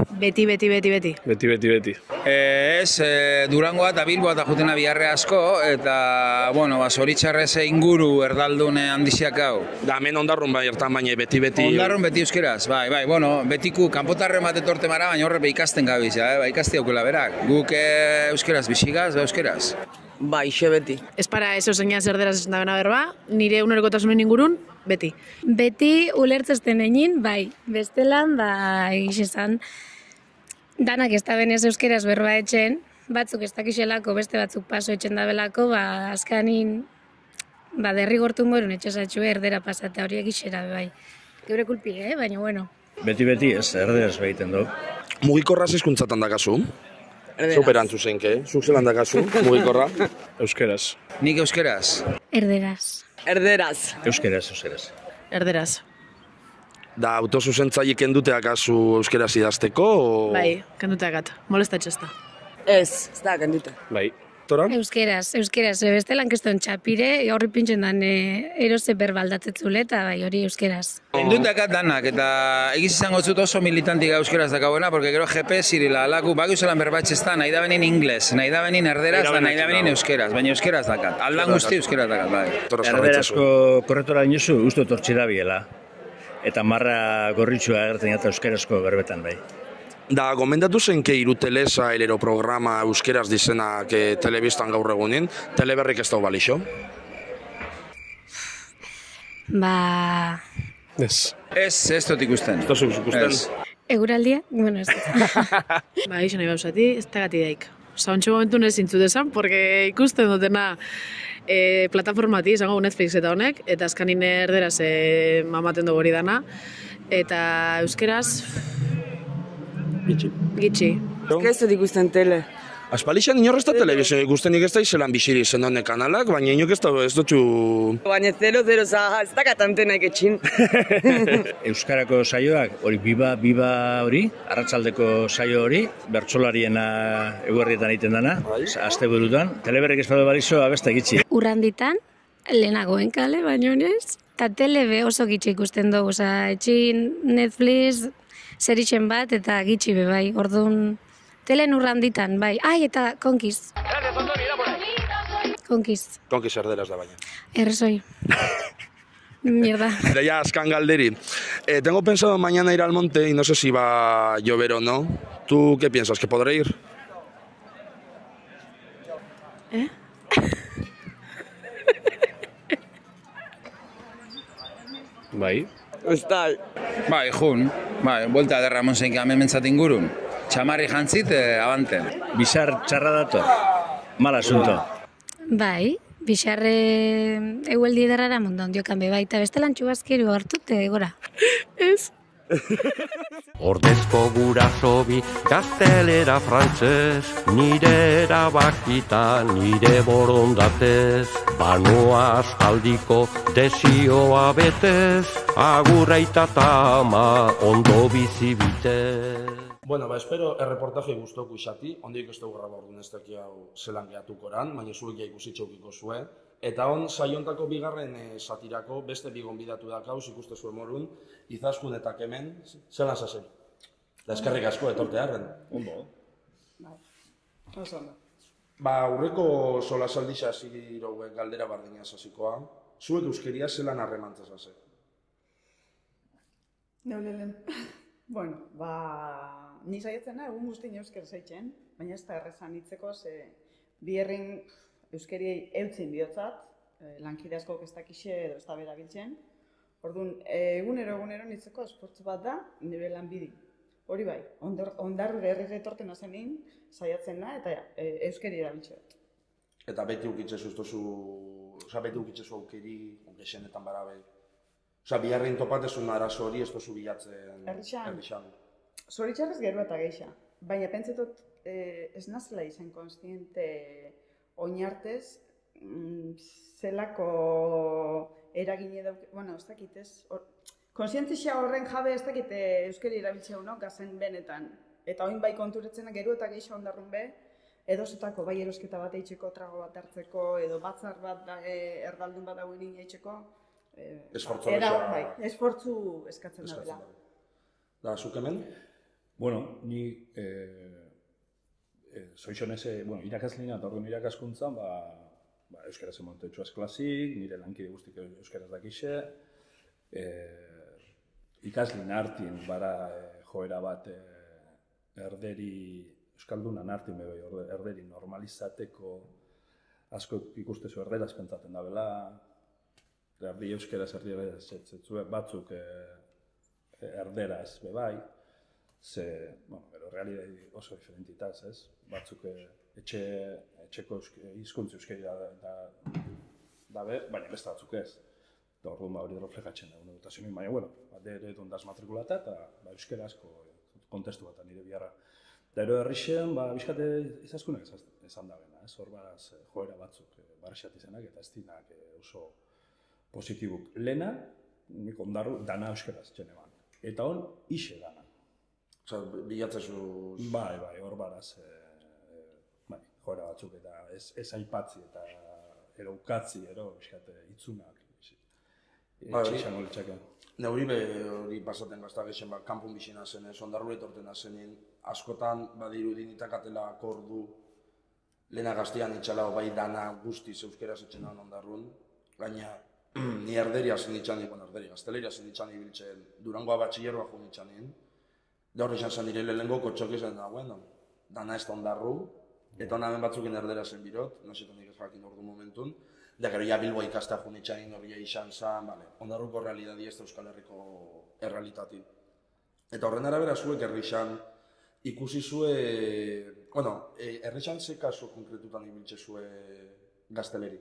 Durangoa eta Bilboa eta jutena biharre asko, eta, bueno, zoritxarrez inguru erdaldune handiziak hau.
Da, hemen ondarrun bai hartan baina beti.
Ondarrun beti euskeraz, bai, bueno, betiku kanpotarren bat etorte mara, baina horre ikasten gabiz, ikasti aukela berak. Guk euskeraz bisigaz, euskeraz.
Bai, xe beti.
Ez para eso zeina zerderaz esan da bena berba, nire egunerokotasunen ingurun, beti.
Beti ulertzezten egin, bai. Bestelan, esan, danak ez da benez euskeraz berba etxen, batzuk ez dakixelako, beste batzuk paso etxen da belako, azkanin, derrigortu morun etxasatxu erdera pasatea horiek isera, bai. Geure kulpi, baina bueno.
Beti ez, erderaz behiten du.
Mugikorra hizkuntzatan dakazu? Superantzu zeinke, zuk zelan dakazu, mugikorra?
Euskeraz.
Nik euskeraz?
Erderaz.
Euskeraz.
Erderaz.
Da, autozuzentzaiek kenduteak akazu euskeraz idazteko?
Bai, kenduteakat, molestatxezta.
Ez da kendute.
Bai.
Tora?
Euskeraz, bestelan keston txapire, horri pintxen dan erose berbaldatzetzule eta bai hori euskeraz.
Kenduteakat danak, eta egiz izango zut oso militantik euskeraz dakauena, porque gero GP zirila alaku, bago zelan berbatxezta, nahi da benin ingles, nahi da benin erderaz, da nahi da benin euskeraz, baina euskeraz dakat. Aldan guzti euskeraz dakat, bai.
Erderazko korretora inozu, uste tortsi da biela. Eta marra gorritxua agertzen jata euskerazko berbetan, bai.
Da, gomendatu zenke hiru telesa elero programa euskeraz dizenak telebistan gaur egunin, teleberrik ez dau balixo?
Ez dut ikusten.
Ez dut ikusten?
Eguraldia? Bueno, ez dut.
Ixen nahi bausati, ez tagati daik. Osa, ontsi momentu ez zintzu desan, porque ikusten dutena plataformati, izango Netflix eta honek, eta azkanin erderaz mamaten dugu hori dana, eta euskeraz... Gitxi.
Ez dut ikusten tele.
Aspalixan inorrez da telebizio ikustenik ez da izelan bisiri zen honek kanalak, baina inok ez dutxu...
Baina 0-0 ez dakat antenak etxin.
Euskarako saioak, hori biba hori, arratsaldeko saio hori, bertsolariena eguerrietan egiten dana, asteburutan. Teleberrek ez badu balizo, abesta gitxi.
Urranditan, lehenagoen kale, baino ez. Eta telebe oso gitxi ikusten dugu, etxin Netflix, zeritzen bat eta gitxi be bai, orduan... Telen Urranditan, bai. Ai, eta Konkiz. Konkiz.
Konkiz erderaz da baina.
Errezoi. Mierda.
Pero ya, ascan galderi. Tengo pensado mañana ir al monte y no sé si va a llover o no. ¿Tú qué piensas? ¿Que podré ir?
Bai.
Ustal.
Bai, jun. Bai, buelta de Ramon Zein kamen mentzat ingurun. Txamarri jantzit, abante.
Bizar txarra dator. Mal asunto.
Bai, bizarre egueldi edarrara mundan diokan be bai, eta beste lantxubazkero hartute gora. Ez?
Ordezko gurasobi gaztelera frantzez, nire erabakita, nire borondatez, banoa aspaldiko desioa betez, agurraita eta ama ondo bizi bitez.
Bueno, espero erreportaje guztoku isati, ondik ez dugu graba orduan ez daki hau zelan gehatukoran, baina zuek ja ikusitxaukiko zuen. Eta hon, saiontako bigarren satirako, beste bi gonbidatu dakauz ikuste zuen morun, Izaskun eta Kemen, zelan zazen? Da eskerrik asko etorte harren.
Ondo.
Oso ondo.
Ba, aurreko solasaldixa zirogue galdera bardina zazikoa, zuek euskeria zelan harremantzaz zazen?
Neulelen. Bueno, ni saiatzen egun guztien euskera zaitzen, baina ez da errezan hitzeko, ze biherrin euskeriei eutzen bihotzat, lankide asko ez dakixe edo ez da bera biltzen. Orduan, egunero hitzeko esportzu bat da, nire lanbidi. Hori bai, ondarrure herrire etorten azenin, saiatzen da, eta euskeri erabiltzea.
Eta beti ukitzezu aukeri, onkesenetan barabe. Osa, biharrein topatezun arazo hori ez tozu bilatzen herrixan.
Zoritxarrez gero eta geixa. Baina pentsetot ez nazela izan konstiente oinartez, zelako eragine dauke, bueno, ez dakit ez, konsientzia horren jabe ez dakit euskeri erabiltzea unok, gazen benetan. Eta oin bai konturetzena gero eta geixa ondarrun be, edozetako bai erosketa bat eitzeko, trago bat hartzeko, edo batzar bat erdaldun bat dauen eitzeko, esfortzu eskatzen da dela.
Da, zuk hemen?
Bueno, ni zoizonez, irakasleina eta orduan irakaskuntzan, euskaraz emontetxuaz klasik, nire lankide guztik euskaraz dakixe, ikaslin hartin bara joera bat euskaldunan hartin erderi normalizateko asko ikustezu erderaz pentsaten da bela, erdi euskaraz erderaz batzuk erderaz bebai, ze, bueno, realidade oso diferentitaz, ez? Batzuk etxeko hizkuntza euskeri dabe, baina beste batzuk ez. Eta orduan hori reflejatzen da, edutazionin, baina, bueno, ere dundaz matrikulata eta euskarazko kontestu bat nire biharra. Da ero herrixen, bizkate izaskunak esan da bena, ez? Hor baraz joera batzuk barrexat izanak eta ez dinak oso positibuk. Lehena, nik ondarru, dana euskaraz txeneban. Eta hon, ixe dana.
Osa, bilatzezu...
Bai, hor baraz, joera batzuk eta ez aipatzi eta eukatzi, bizkate, itzunak. Etxean olitxaken.
Neuri hori pasaten gazta gexen, kanpun bizina zen, ondarru etorten azenin, askotan badirudin itakatela akordu, lehena gaztian itxalao bai dana guztiz euskeraz etxenan ondarrun, gaina ni erderi hazen itxani, gazteleri hazen itxani biltzen, Durangoa batxillerroa joan itxanin, da horri izan zen nire lehenengo kotxok izan da, bueno, dana ez da ondarru, eta honamen batzukin erdera zen birot, nasetan nik ez jakin ordu momentun, da gero ja Bilboa ikastea joan itxanin horria izan zen, ondarruko realidadi ez da Euskal Herriko errealitati. Eta horren arabera zuek herrixan ikusi zue, bueno, herrixan ze kaso konkretutan ibiltze zue gazteleri?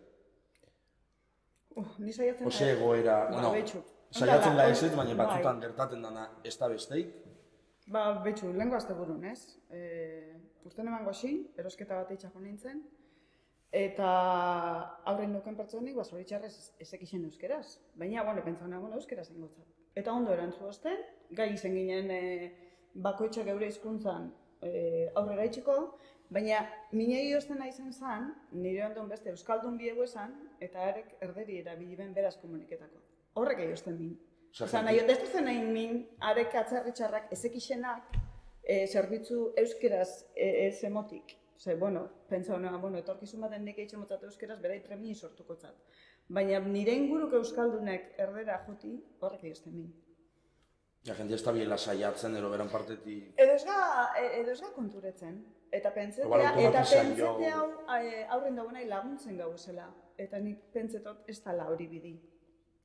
Ni saiatzen da.
Ose egoera, bueno, saiatzen da ez ez, baina batzutan gertaten dana ez da besteik.
Betxu, lehenko azte burun, ez? urten eman goxin, erosketa bat eitxako nintzen, eta aurren nuken pertsonik, zoritxarrez ezekixen euskeraz. Baina, pentsa nagoen euskeraz ingotzat. Eta ondo erantzu osten, gai izen ginen bakoitzak geure hizkuntzan aurrera itxiko, baina minegi osten naizen zan, nire ondon beste euskaldun biegu esan, eta erek erderi erabili ben beraz komuniketako. Horrek egin osten min. Osa, nahi destuzen nahi min, arek atzerritxarrak ezekixenak zerbitzu euskeraz ez emotik. Ose, pentsa honean, etorkizun baten nik eitzen motzat euskeraz, berai premii sortuko zat. Baina nire inguruk euskaldunek erdera joti, horrek egin osten min.
Ja, jende ez da biela saiatzen, ero beran partetik...
Edo ez ga konturetzen. Eta pentsetea hau aurren dauenai laguntzen gauzela. Eta nik pentsetot ez dala hori bidi.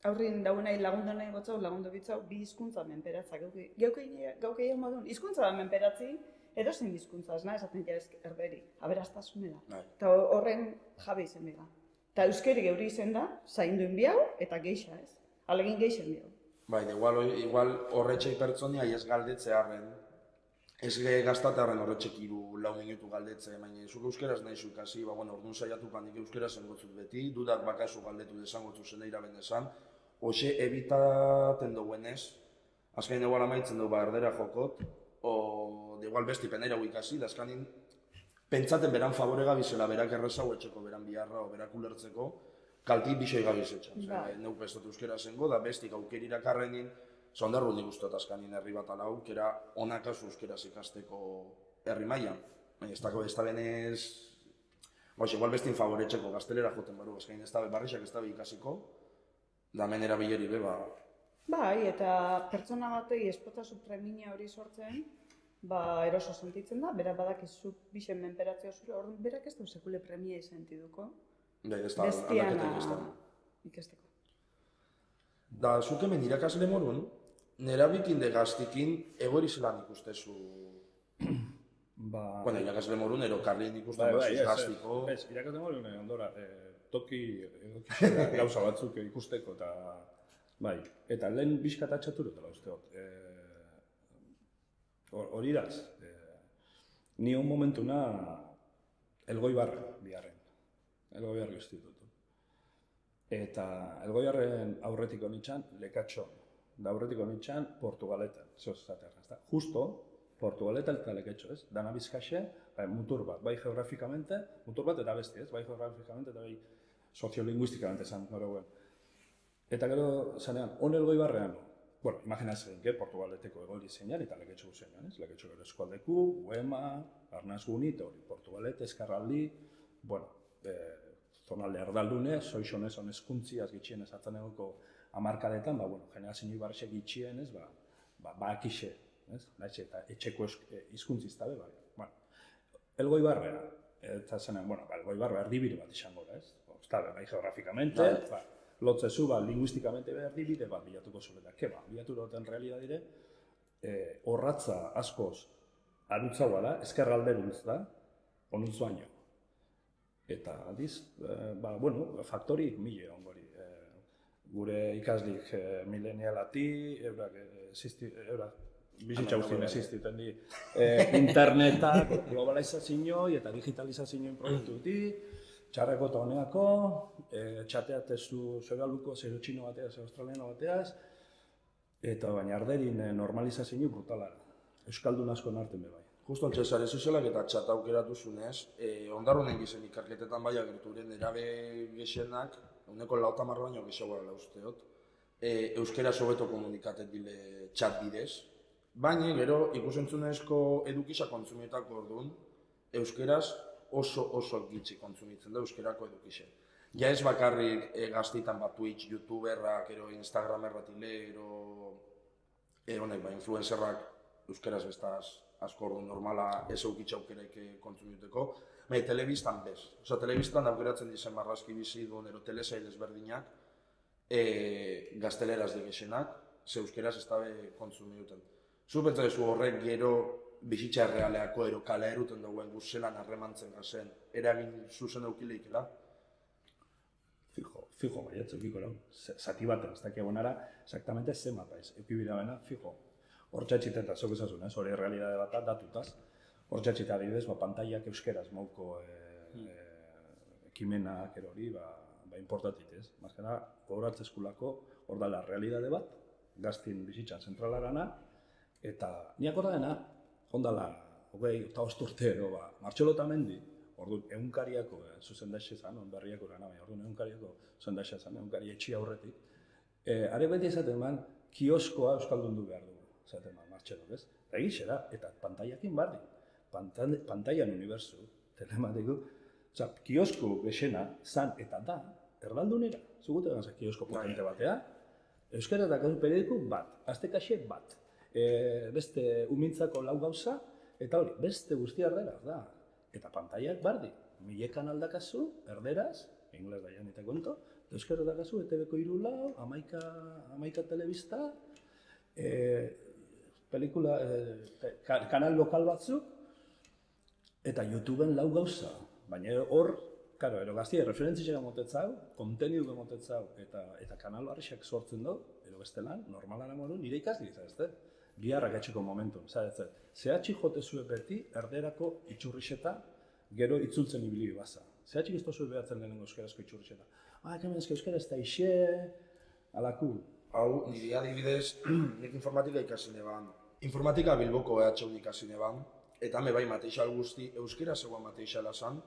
Aurren dauenai lagundu nahi gotzau, lagundu bitzau, bi hizkuntza menperatza. Gauke egin modun, hizkuntza da menperatzi, edo zein hizkuntza, ez esaten jarez erderi, aberaztasunera. Eta horren jabe izen bega. Eta euskeri geuri izen da, zainduin biau eta geixa ez. Alegin geixen biau.
Bai, igual horretxei pertsonia ez galdetze harren, ez gaztate harren horretxek 3-4 minutu galdetze, baina zuk euskeraz nahi zu ikasi, orduan saiatu kandik euskeraz zengotzut beti, dudak bakazu galdetu desangotzut zeneira bendesan, hoxe ebitaten duenez, azkain egual amaitzen dugu erdera jokot, o igual besti peneira ikasi, da azkanin pentsaten beran favorega bizela, berak errezau etxeko, beran biharra o berak ulertzeko, kalti bisoi gabizetxan. Neuk bestot euskera zengo, da bestik aukerirak arrenin, zondarru nik ustot azkanin herri bat ala aukera, onakazu euskeraz ikasteko herri mailan. Ez da benez... igual bestin favoretxeko gaztelera joten baru, azkain ez da barrixak ez da ikasiko, da menera bileri beba.
Bai, eta pertsona batei espotazu premia hori sortzen, eroso sentitzen da, bera badakizu bixen menperatzea zure, orduan berak ez du sekule premia sentiduko. Bestiana ikesteko.
Da, zuk hemen irakasle morun, nera bikinde gaztikin egori zelan ikustezu... irakasle morun, ero karlien ikusten gaztiko...
Irakasle morun, ondora, toki gauza batzuk ikusteko eta... Bai, eta lehen bizkat atxaturetela usteot. Hori daz, ni hon momentuna Elgoibarren biharren. Elgoibarri institutu. Eta Elgoibarren aurretiko nitxan, Lekatxo. Da aurretiko nitxan, Portugaletan. Justo, Portugaletan eta Lekatxo, ez? Dana bizkaxe, mutur bat, bai geografikamente, mutur bat eta besti, ez? Bai geografikamente eta bai soziolinguistikamente esan gaur. Eta gero, zanean, hon Elgoibarrean, imaginatzen, Portugaleteko egoli zeinan eta Lekatxo zeinan, ez? Lekatxo gero eskualdeku, Uema, Arnaz Gunit, Portugalet, Eskarraldi, zonalde erdaldune, soixonez honezkuntziaz gitxien ezatzen egoko amarkadetan, generazio ibarxe gitxien, ez, akixe, ez, eta etxeko hizkuntziz tabe, Elgoibarrea, eta zenean, Elgoibarra erdibide bat izango da, ez, bai geografikamente, lotzezu, linguistikamente erdibide bat bilatuko zuletak, bilatu duten realidadire, horratza askoz arutzaua da, eskerralderuntz da, onuntz baino. Eta, aldiz, faktori mile ongori. Gure ikaslik milenialati, eurak bizitza guztien existiten di, internetak, globalizazioa eta digitalizazioen proiektu di, txarreko eta honeako, txateatezu zegaluko, zero txino bateaz, zero australiano bateaz, eta baina arderin normalizazio brutalara. Euskaldun asko narten bebai.
Justo Cesare Sozialak eta txata aukeratu zunez, ondarrunen gizen ikarketetan bai agerturen erabe gexenak, uneko 90 baino gexagoa usteot, euskera sobeto komunikatet bile txat bidez, baina gero ikusentzunezko edukisa kontsumietako orduan, euskeraz oso gitxi kontsumitzen da euskerako edukise. Ja ez bakarrik gaztitan bat Twitch, YouTuberrak, Instagramerratile, influencerrak euskeraz bestaz asko orduan normala ez eukitza aukeraik kontsumiuteko, baina telebistan bez. Osa, telebistan aukeratzen dizen marrazki bizi duen telesail ezberdinak, gazteleraz digexenak, ze euskeraz ez dabe kontsumiuten. Zu pentsatzen horrek gero bizitza errealeako kala eruten dagoen guzelan harremantzen gazen, eragin zuzen eukileikela?
Fijo, baiatzu eukiko lau. Zati baten, ez dakia bonara, exactamente zen bat baiz. Eukibira baina, fijo. Hor txatxiten eta zok esazun, hori realidade bat datutaz. hor jatxita adibidez, pantaiak euskeraz mauko ekimenak erori, importatit, ez? Mazkena, gogoratze eskulako, hor dala realidade bat, gaztin bizitzan zentralarana, eta niak hor dena, ondala, eta osturtero, Martxelo Otamendi, orduan egunkariako zuzendaxe zan, berriako gana, orduan egunkariako zuzendaxe zan, egunkari etxia aurretik, are beti esaten man, kioskoa euskaldundu behar dugu, esaten man, Martxelo, ez? Eta egixera, eta pantaiakin bardi, pantaian unibertsu, telematiko, kiosko besena, zan eta da, erdaldunera, zugute gantzak kiosko potente batea, euskara dakazu periodiku bat, aztekaxe bat, beste umintzako lau gauza, eta hori, beste guztia erderaz da. Eta pantaiak bardi, milekan aldakazu, erderaz, ingles da jan eta konto, euskara dakazu, ETV-ko 3 lau, 11 telebista, pelikula, kanal lokal batzuk, eta YouTubeen lau gauza. Baina hor, karo, ero gaztia, referentzia motetzau, kontenidu motetzau, eta kanal barrixak sortzen du, ero bestelan, normalan amoru, nire ikasli izan, biharrak etxeko momentu, zehatxik jotezue beti erderako itxurrixeta gero itzultzen ibili baza. Zehatxik ez tozue behatzen lehenengo euskarazko itxurrixeta. Hemen euskara ez da ixe, alaku.
Hau, nire adibidez, nik informatika ikasi neban. Informatika Bilboko EHU ikasi neban, eta me bai mateixal guzti, euskera zegoen mateixala zan,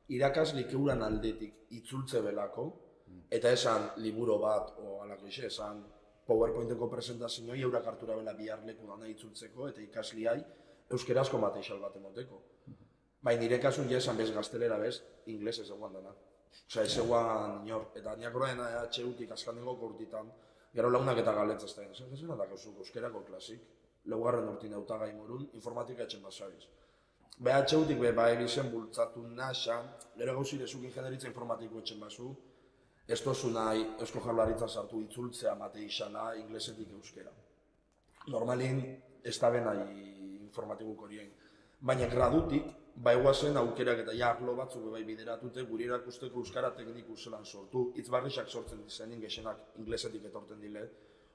irakaslik euran aldetik itzultze belako, eta esan liburo bat, o alako ixe, esan PowerPointeko presentazioi eurak hartura bela biharleku dana itzultzeko eta ikasliai euskerazko mateixal bat emoteko. Baina nire kasun esan bez gaztelera bez, ingles ez eguan dana. Osa, ez eguan inor. Eta niak horrein EHU-tik askandengo kortitan, gero launak eta galetzazten. Ez zena dakazuk euskerako klasik, laugarren urtin eutagai morun, informatika etxen basabiz. EHU-tik bai bizen bultzatu naxan, gero gauzirezuk ingenieritza informatiko etxen basu, ez tozu nahi Eusko Jaurlaritza sartu itzultzea mate izana inglesetik euskera. Normalin ez da nahi informatikuk horien. Baina gradutik, bai guazen aukerak eta arlo batzuk bai bideratute guri erakusteko euskara tekniku zelan sortu. Itzbarrixak sortzen dizenin gexenak inglesetik etorten dile.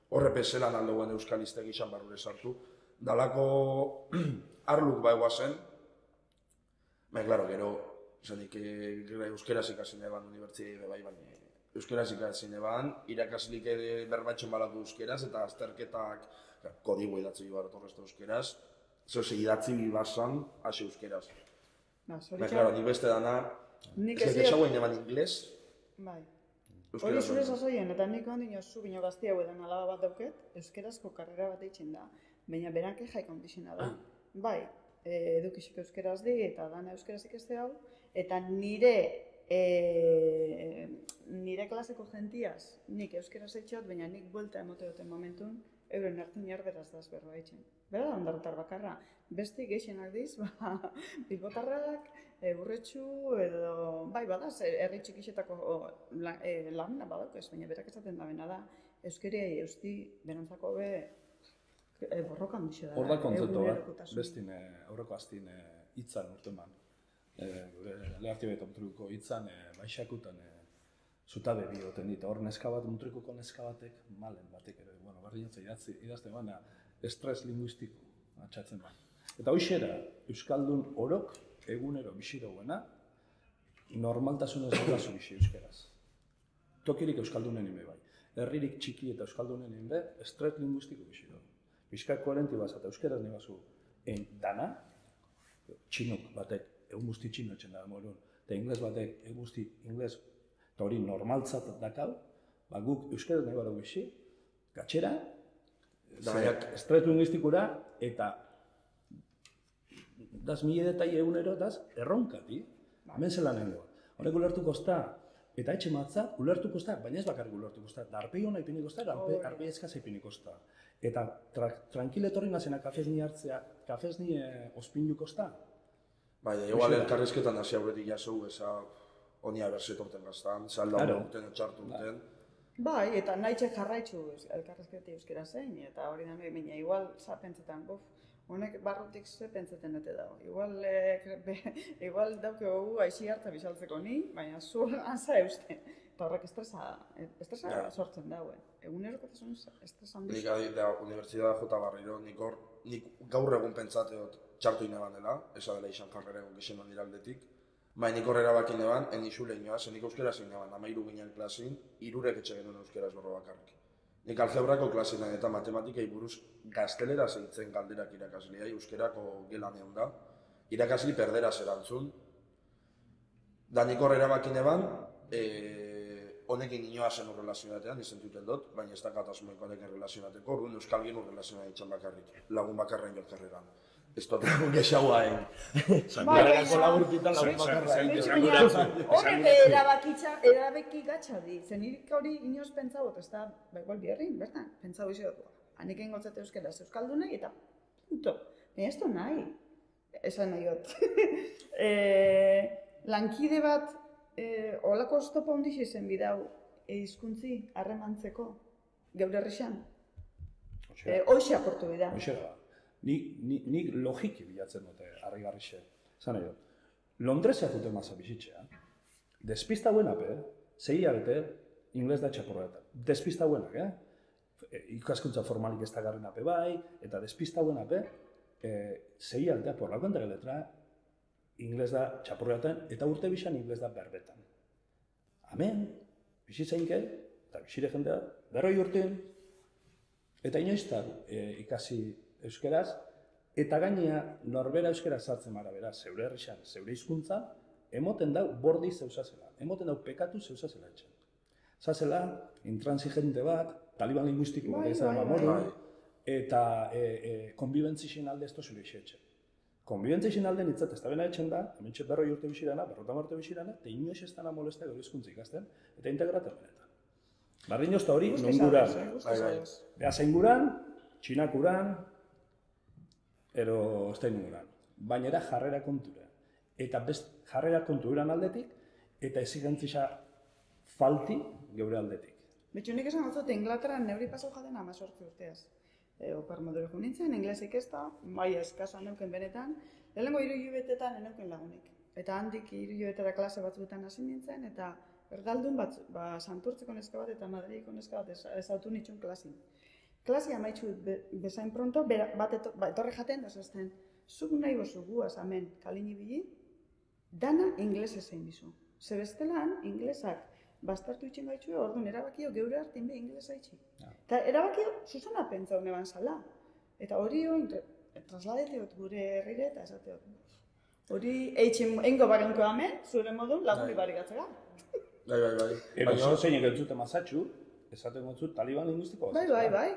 Horrepe zelan aldeuen euskalistek izan barrure sartu. Dalako arluk bai guazen. Baina, klaro, gero, zenik euskeraz ikasi neban unibertsitate bai baina. Euskeraz ikasin eban, irakaslik berbatxen balatu euskeraz, eta azterketak kodigo idatzi bibar torrezta euskeraz, zehose idatzi bibasan, hasi euskeraz. Baina, klaro, nik beste dana, ez dexagoen eban ingles,
hori zure sasoien, eta nik ondino zu bino gaztia edan alaba bat dauket, euskerazko karrera bat eitzen da, baina beranke jaik ondixena da. Bai, edukisik euskeraz di, eta dana euskeraz ikaste hau, eta nire klaseko jentiaz, nik euskeraz eitxot, baina nik buelta emote duten momentun, euren hartin jarderaz daz berroa eitzen. Bera da ondarrotar bakarra. Besti geixenak diz, bilbotarrak, urretxu, edo, bai badaz, herri txikixetako laguna badaukez, baina berak esaten da bena da, euskeriai eusti berantzako be borrokan dixo da.
Hor da kontzeptu bat, bestin aurreko aztin hitzan urten ban. Lehartibeta mutrikuko hitzan, baixakutan zutabe bioten dit. Hor neska bat, mutrikuko neska batek, malen batek ere, berdinatza idazten baina estres linguistiko atxatzen ban. Eta hoxera, Euskaldun orok egunero bizi dauena, normaltasunez horrazu bizi euskeraz. Tokirik Euskaldunen inbe bai. Herririk txiki eta Euskaldunen inbe, estres linguistiko bizi dauena. Bizkak koherenti bazat, euskeraz nibazu dana, txinok batek, egun guzti txino etxen da morun, eta ingles batek, egun guzti ingles, eta hori normaltzat dakau, guk euskeraz nahi barau bizi, gatxera, estres linguistikura, eta daz mila detai egunero, daz erronkati, hemen zelan nengo. Horrek ulertuko zta, eta etxe matzat, ulertuko zta, baina ez bakarrik ulertuko zta, da arpei hona ipiniko zta, arpei ezkaz ipiniko zta. Eta tranquil etorri nazena kafezni hartzea, kafezni ospinduko zta.
Bai, igual elkarrizketan hasi aurretik jasau, eza honia bersetorten gaztan, zalda urten, etxartu urten.
Bai, eta nahi txek jarraitzu elkarrizketi euskera zein, eta hori da nahi, baina igual zapentzetan, honek barrutik ze pentsaten dute dago. Igual dauke hogu aixi hartza bizaltzeko ni, baina zuan anza eusten. Eta horrek estresa sortzen daue. Egunerokotasun estresa handiz.
Nik da Unibertsitate J. Barriro, nik gaur egun pentsateot, txartu ineban dela, eza dela izan jarrera egon gizien nire aldetik. Baina nik horrera baki neban, enizu lehinoa, zen nik euskeraz ineban, 13 ginen klasin, 3 etxe genuen euskeraz berro bakarrik. Nik algebrako klasinan eta matematikei buruz gaztelera zeitzen galderak irakaslea, euskerako gelan egon da. Irakasli perderaz erantzun. Da nik horrera baki neban, honekin inoa zen urrelazionatean, izentuten dut, baina ez dakat asmoiko honekin relazionateko, orduan euskal gien urrelazionatzen bakarrik, lagun bakarren jot jarreran. Ez dut lagun gexaua egin. Zangarako laburtitan lagun bakarra.
Horre erabaki gatxadi, zen irik hori inoz pentsabot, ez da, igual biherrin, bertan, pentsabo izo dut. Hanik egin gotzate euskera euskaldunei eta punto. Baina ez du nahi, esan nahi dut. Lankide bat, holako oztopo hondiz izen bidau hizkuntzi harremantzeko, geure herrixan. Hoxe aportu bida.
Nik logiki bilatzen dute harrigarrixe. Zan nahi dut, Londresak dute maza bizitzea. Despista buenak, 6 hilabete, ingles da txaporretan. Despista buenak, ikaskuntza formalik ez da garren ape bai, eta despista buenak, 6 hilabete, por la cuenta que letra, ingles da txaporretan, eta urte bizan ingles da berbetan. Hemen, bizitzeinke, eta bizire jendea, 40 urtean, eta inoiztan ikasi euskeraz, eta gainea norbera euskeraz sartzen mara bera, zeure herrixan, zeure hizkuntza, emoten dau bordi zeusazela, emoten dau pekatu zeusazela etxen. Zazela, intransigente bat, taliban linguistiko bat ezan mamoru, eta konbibentzixen alde ez tozule etxen. Konbibentzixen alde nintzat ez da bena etxen da, hemen txet 40 urte bizirana, 40 urte bizirana, eta inoiz ez dana molestea gure hizkuntza ikasten, eta integratzen benetan. Bardin ozta hori, nonguran. Beha zeinguran, txinakuran, ero oztainunguran. Baina era jarrera kontura. Eta jarrera konturan aldetik, eta exigentzisa falti geure aldetik.
Betxu nik esan batzut, Inglaterran neuri pasau jaten 18 urteaz. Opar modelo jo nintzen, inglesik ez da, bai eskasan neuken benetan, lehenengo 3 hilabetetan eneuken lagunik. Eta handik 3 hilabetera klase batzuetan hasi nintzen, eta erdaldun bat, Santurtzeko neska bat eta Madrideko neska bat ezautu nitxun klasin. Klasi amaitxu bezain pronto, etorre jaten, dazazten, zuk nahi bozu guaz hemen kalini bili, dana ingles ezein bizu. Ze bestelan, inglesak bastartu itxen gaitxue, orduan erabakio geure hartin be inglesa itxi. Eta erabakio zuzena pentsa honeban zala. Eta hori trasladeteot gure herrire eta esateot. Hori eitxen engo barenko hemen, zure modun laguri barikatzera.
Bai.
Baina zeinek entzute mazatxu, esaten gotzut taliban linguistiko.
Bai.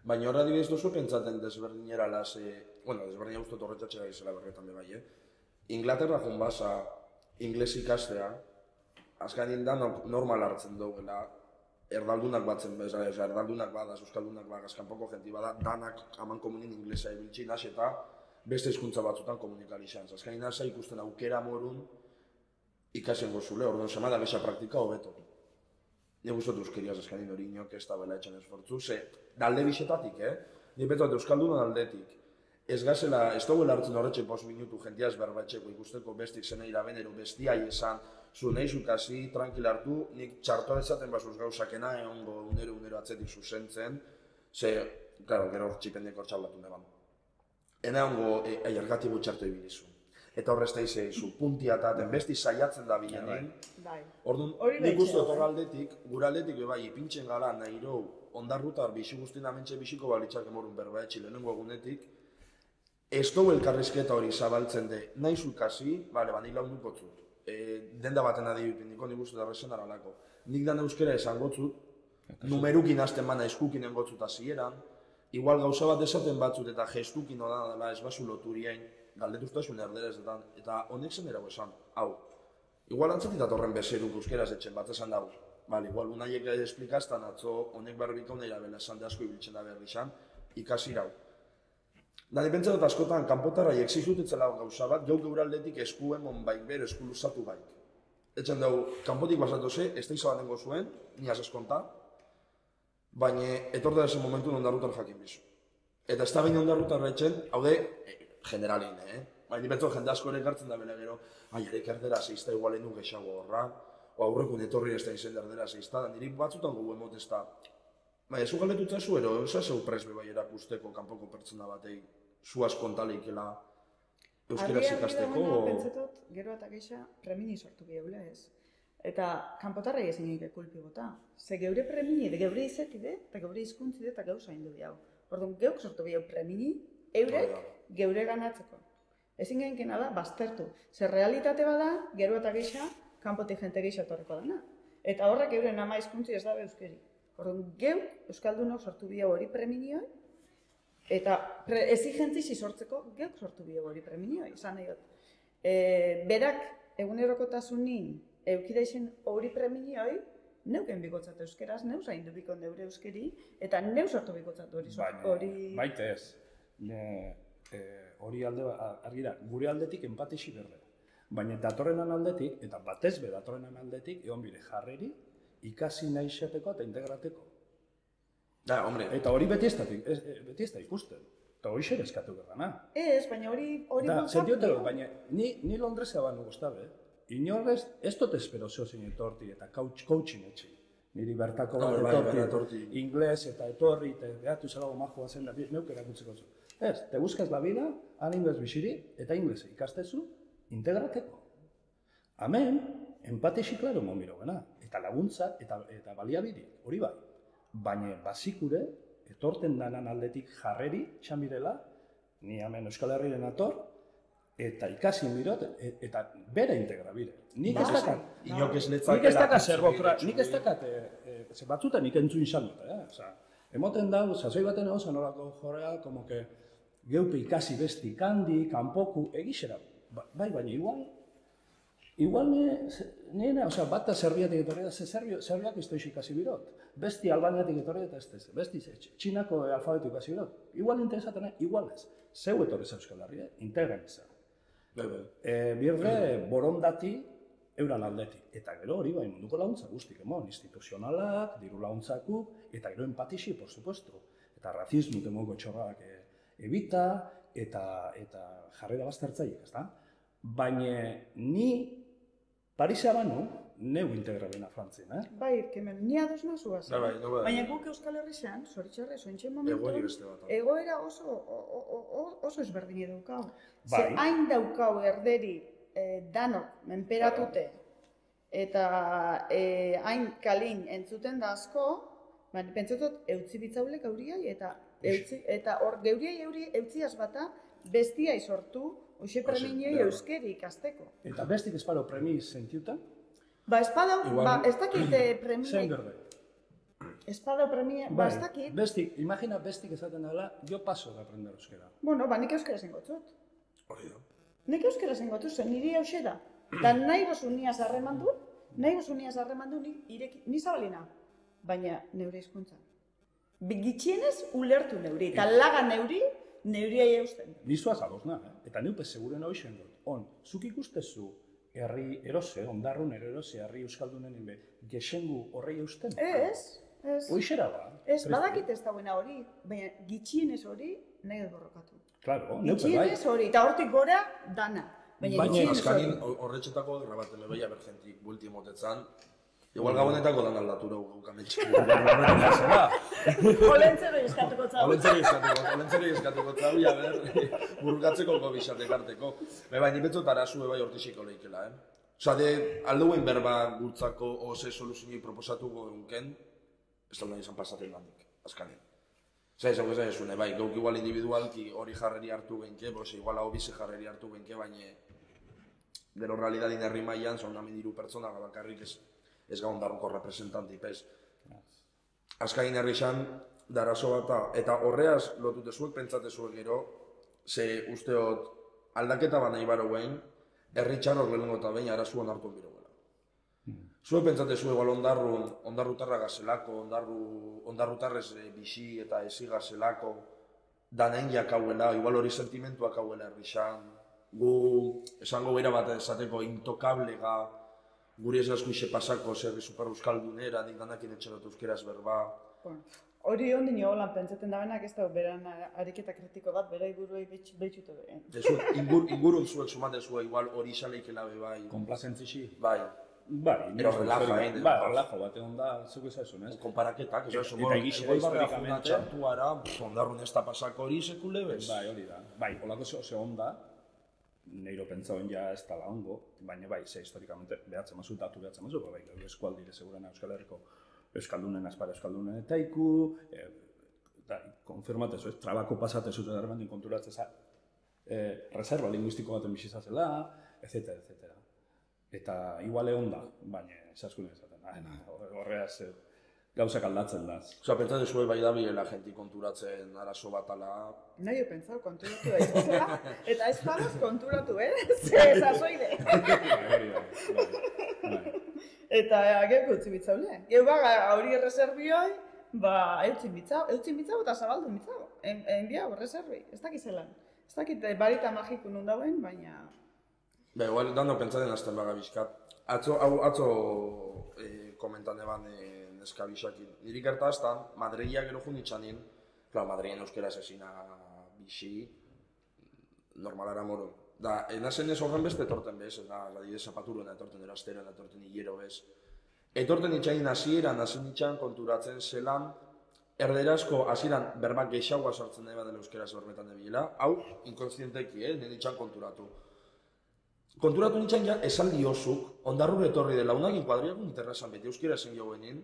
Baina horra dibidez duzu pentsaten desberdinera las, desberdina guztot horretzatxera izela berretan be bai, Inglaterra joan basa, ingles ikastea, azkanin da normal hartzen duela, erdaldunak batzen bez, erdaldunak badaz, euskaldunak badaz, kanpoko jenti bada, danak haman komunin inglesa ebiltzi naz eta beste hizkuntza batzutan komunikali izan. Azkanin da ikusten aukera morun ikasen gozule, orduan sema da gesa praktika hobeto. Nik guztot euskeriaz azkanin hori inok ez da bela etxan esfortzu, ze dalde bisetatik, Nik betot euskaldunan aldetik. Ez gazela, ez dugu hartzen horretxe 5 minutu jentiaz berbatxeko ikusteko bestik zene irabenero bestiai esan, zu nahi zukasi, tranquil hartu, nik txartoa ezaten basuz gauzakena egongo unero atzetik zuzentzen, ze, claro, gero hor txipendeko txaldatu neban. Ena egongo aiergatibu txarto ibilizu. Eta horrez da izu, puntiataten, besti saiatzen da bilenin. Orduan, nik uste otor aldetik, gure aldetik bebai, ipintzen gara nahiro, ondarrutar bixi guztien amentxe bixiko balitzak emorun berbatxe lehenengo egunetik, ez dugu elkarrizketa hori zabaltzen de, nahi zukasi, bani launduko zut. Denda baten adibipin, nik uste da rezen aralako. Nik dan euskera esan gotzut, numerukin hasten bana eskukin engotzut azieran, igual gauza bat esaten batzut eta gestukin oda dela ez basu loturien, galdetuztasun erderez eta honek zen erago esan, hau. Igual antzatit atorren bezeruk euskeraz etxen bat esan dago. Igual unaiek esplikaztan atzo honek barbika unera bela esan de asko ibiltzen da behar izan, ikasi rau. Nari pentsa dut askotan, kanpotarrai exizutetzela gauza bat, jau geure aldetik esku emon baik bero, esku luzatu baik. Etxen dugu, kanpotik basatu ze, ez da izabaten gozuen, niaz eskonta, baina etor da esen momentu ondarrutan jakin bizu. Eta ez da baina ondarrutan retxen, haude, generalin, Baina pentsa jende asko ere gartzen da bela gero, arek erdera zeizta igualen du gexago horra, o aurrekun etorri ez da izen erdera zeizta, da niri batzutan gogu emot ez da. Baina, zu galetutza zu ero, zeu presbe bai erakusteko kanpoko pertsona batei, zu askontaleikela Euskaraz ikasteko?
Pentsetot, gero eta geixa, premini sortu gehiagola ez. Eta kanpotarrei ezin egin kulpi bota. Ze geure premini, geure izetide, eta geure hizkuntzide eta gauza hindu biau. Orduan, geuk sortu biau premini, eurek geure ganatzeko. Ezin gehinkena da, baztertu. Ze realitate bada, gero eta geixa, kanpotik jente geixa etorreko dana. Eta horrek euren ama hizkuntzi ez dabe euskeri. Orduan, geuk, euskaldunok sortu biau hori preminioi, eta exigentzisi sortzeko, geuk sortu biau hori preminioi, izan nahi dut. Berak, egunerokotasunin, eukideixen hori preminioi, neuken bikotzat euskeraz, neu zaindu biko neure euskeri, eta neu sortu bikotzat hori.
Baita ez, hori argira, gure aldetik empatixi berde. Baina datorrenan aldetik, eta batez be datorrenan aldetik, egon bire jarreri, ikasi nahi xeteko eta integrateko.
Da, hombre.
Eta hori beti ez da ikusten. Eta hori xere eskatu gerdana.
Ez, baina hori
bultzatu. Baina ni Londresa banu goztabe, inorrez, ez dut espero zeozein etorti eta coaching etxe. Niri bertako bat etorti, ingles eta etorri, eta behatu zelago majoa zen, neuk erakutzeko zu. Ez, te buscas la vida, han ingles bisiri, eta inglese ikastezu, integrateko. Hemen, empatexi klaro momiro gana, eta laguntza, eta baliabidik, hori bai. Baina bazikure, etorten danan aldetik jarreri, txamirela, ni hemen Euskal Herriren ator, eta ikasi mirot, eta bere integra bire. Nik ez dakat, batzuta nik entzun izan dut, emoten da, sasoi baten hau zanolako jorea, como que geupe ikasi besti kandi, kanpoku, egixera. Bai, baina igual nena, bata Serbiatik etorri da, Serbiak ez doiz ikasi birot. Besti Albaniatik etorri eta ez ez, besti Txinako alfabetu ikasi birot. Igual interesaten, igual ez. Zeu etorri za Euskal Herria, integren izan. Birre, borondati, euran aldetik. Eta gero hori bai munduko laguntza guztik, instituzionalak, diru laguntzakuk, eta gero empatixi, por supuesto. Eta razismu temoko txorrak evita, eta jarrera baztertzaiek, ez da? Baina ni Parisa banu, neu integra bena Frantzien,
Bai, kemen, ni ados nazu hazen. Baina guk Euskal Herrian, zoritxarre, zointxen momentu, egoera oso ezberdin daukau. Ze hain daukau erderi danok menperatute, eta hain kalin entzuten da asko, pentsatot eutzi bitzaulek euriai, eta hor geuriai eutziaz bata, bestiai sortu, hoxe preminioi euskeri ikasteko.
Eta bestik esparo premi sentiuta?
Ba, ez dakit premii...
Zein berde?
Espadau premia, ba, ez dakit...
Bestik, imagina bestik esaten dela, jo paso de aprender euskera.
Bueno, ba, nik euskera zengotzut.
Hori da.
Nik euskera zengotzut, zen niri hauxe da. Da nahi bozu niaz harremandu, ni zabalina. Baina neure hizkuntza. Gitxienez ulertu neuri, eta laga neuriai eusten.
Nizuaz adosna, eta neupez seguren hori zen dut. Zuk ikustezu herri erose, ondarrun erose, herri euskaldunen inbe, gexengu horrei eusten?
Ez.
Hoixera da.
Ez, badakit ez dauena hori, baina gitxienez hori nahi borrokatu.
Claro, neupe bai.
Gitxienez hori, eta hortik gora dana.
Baina azkanin horretxetako grabaten lebeia bergentik bulti motetzan, igual gabonetako lan aldatura gukametxe.
Olentzero eskatuko zau.
Olentzero eskatuko zau, ja ber, burkatzeko gobixatek arteko. Baina betzot arazu bai hortixiko lehikela, Osa, aldeuen berba gurtzako oze soluzioi proposatuko egunken, ez da nahi izan pasaten landik, azkanin. Zaizako ez da bai, gauk igual individualki hori jarreri hartu genke, igual hau bizi jarreri hartu genke, baina gero realidadin herri mailan, zondamen diru pertsona bakarrik ez gaun darruko representanti, pez. Azkain herri xan, darazo bat, eta horreaz lotutezuek, pentsatezuek gero, ze usteot aldaketa bana ibaroen, herri txarrok lehenengo eta behin arazu ondartu biro gela. Zuek pentsatezu egual ondarrutarra gazelako, ondarrutarrez bixi eta ezi gazelako, danen jakauela, igual hori sentimentuak hauela herri xan, gu esango behira bat esateko intokablega, guri ez gazku ixe pasako zerri super euskaldunera, nik danakin etxeratu euskeraz berba.
Hori ondin holan pentsaten da benak ez da beran ariketa kritiko bat, bera iburuei behitxutu behen.
Ingurun zuek sumaten zuen igual hori xaleikela be bai.
Komplazentzixi?
Bai.
Ero relajo bat egon da, zuk ezazun, ez?
Konparaketak, ez oso, egoi barra juna txartuara, ondarrun ez da pasako hori sekule bez.
Bai, hori da. Bai, holako ze onda, neiro pentsauen ja ez dala ongo, baina bai, ze historikamente behatzen mazu, datu behatzen mazu, bai, eskualdire segurana Euskal Herriko Euskaldunen, Aspara Euskaldunen etaiku, konfirmatezu, trabako pasatezu eta derbentin konturatzeza, reserva linguistiko baten bizizazela, etc. Eta igual egon da, baina esaskune esaten, horreaz gauzak aldatzen da.
Osa, pentsatzen zuen bai da bilela jenti konturatzen arazo bat ala...
Nahi jo pentsau konturatu da izazela, eta ez badaz konturatu, ze sasoide. Eta gero utzi bitzaule. Gero hori reserbioi, eutzin bitzau eta zabaldu bitzau. Enbia reserbi, ez dakizelan. Ez dakit barita magiku nun dauen, baina...
Igual, dando pentsatzen azten baga bizkat. Atzo komentan eban neska bisakin. Niri gertaztan, Madreia gero junitxanin, claro, Madreien euskeraz ezina bixi, normalara moro. Da, enazen ez horren beste etorten bez, adibidez zapaturuen etorten erasteroen, etorten hilero bez. Etorten itxain hasieran, hasi nitxan konturatzen zelan, erderazko hasieran berbak geixagoa sartzen nahi badela euskeraz berbetan debilela, hau, inkonstienteki, nitxan konturatu. Konturatu nintzen ja, esaldi osuk, ondarrur etorri dela, unagin kuadriakun interrazan beti euskera zen joguenin,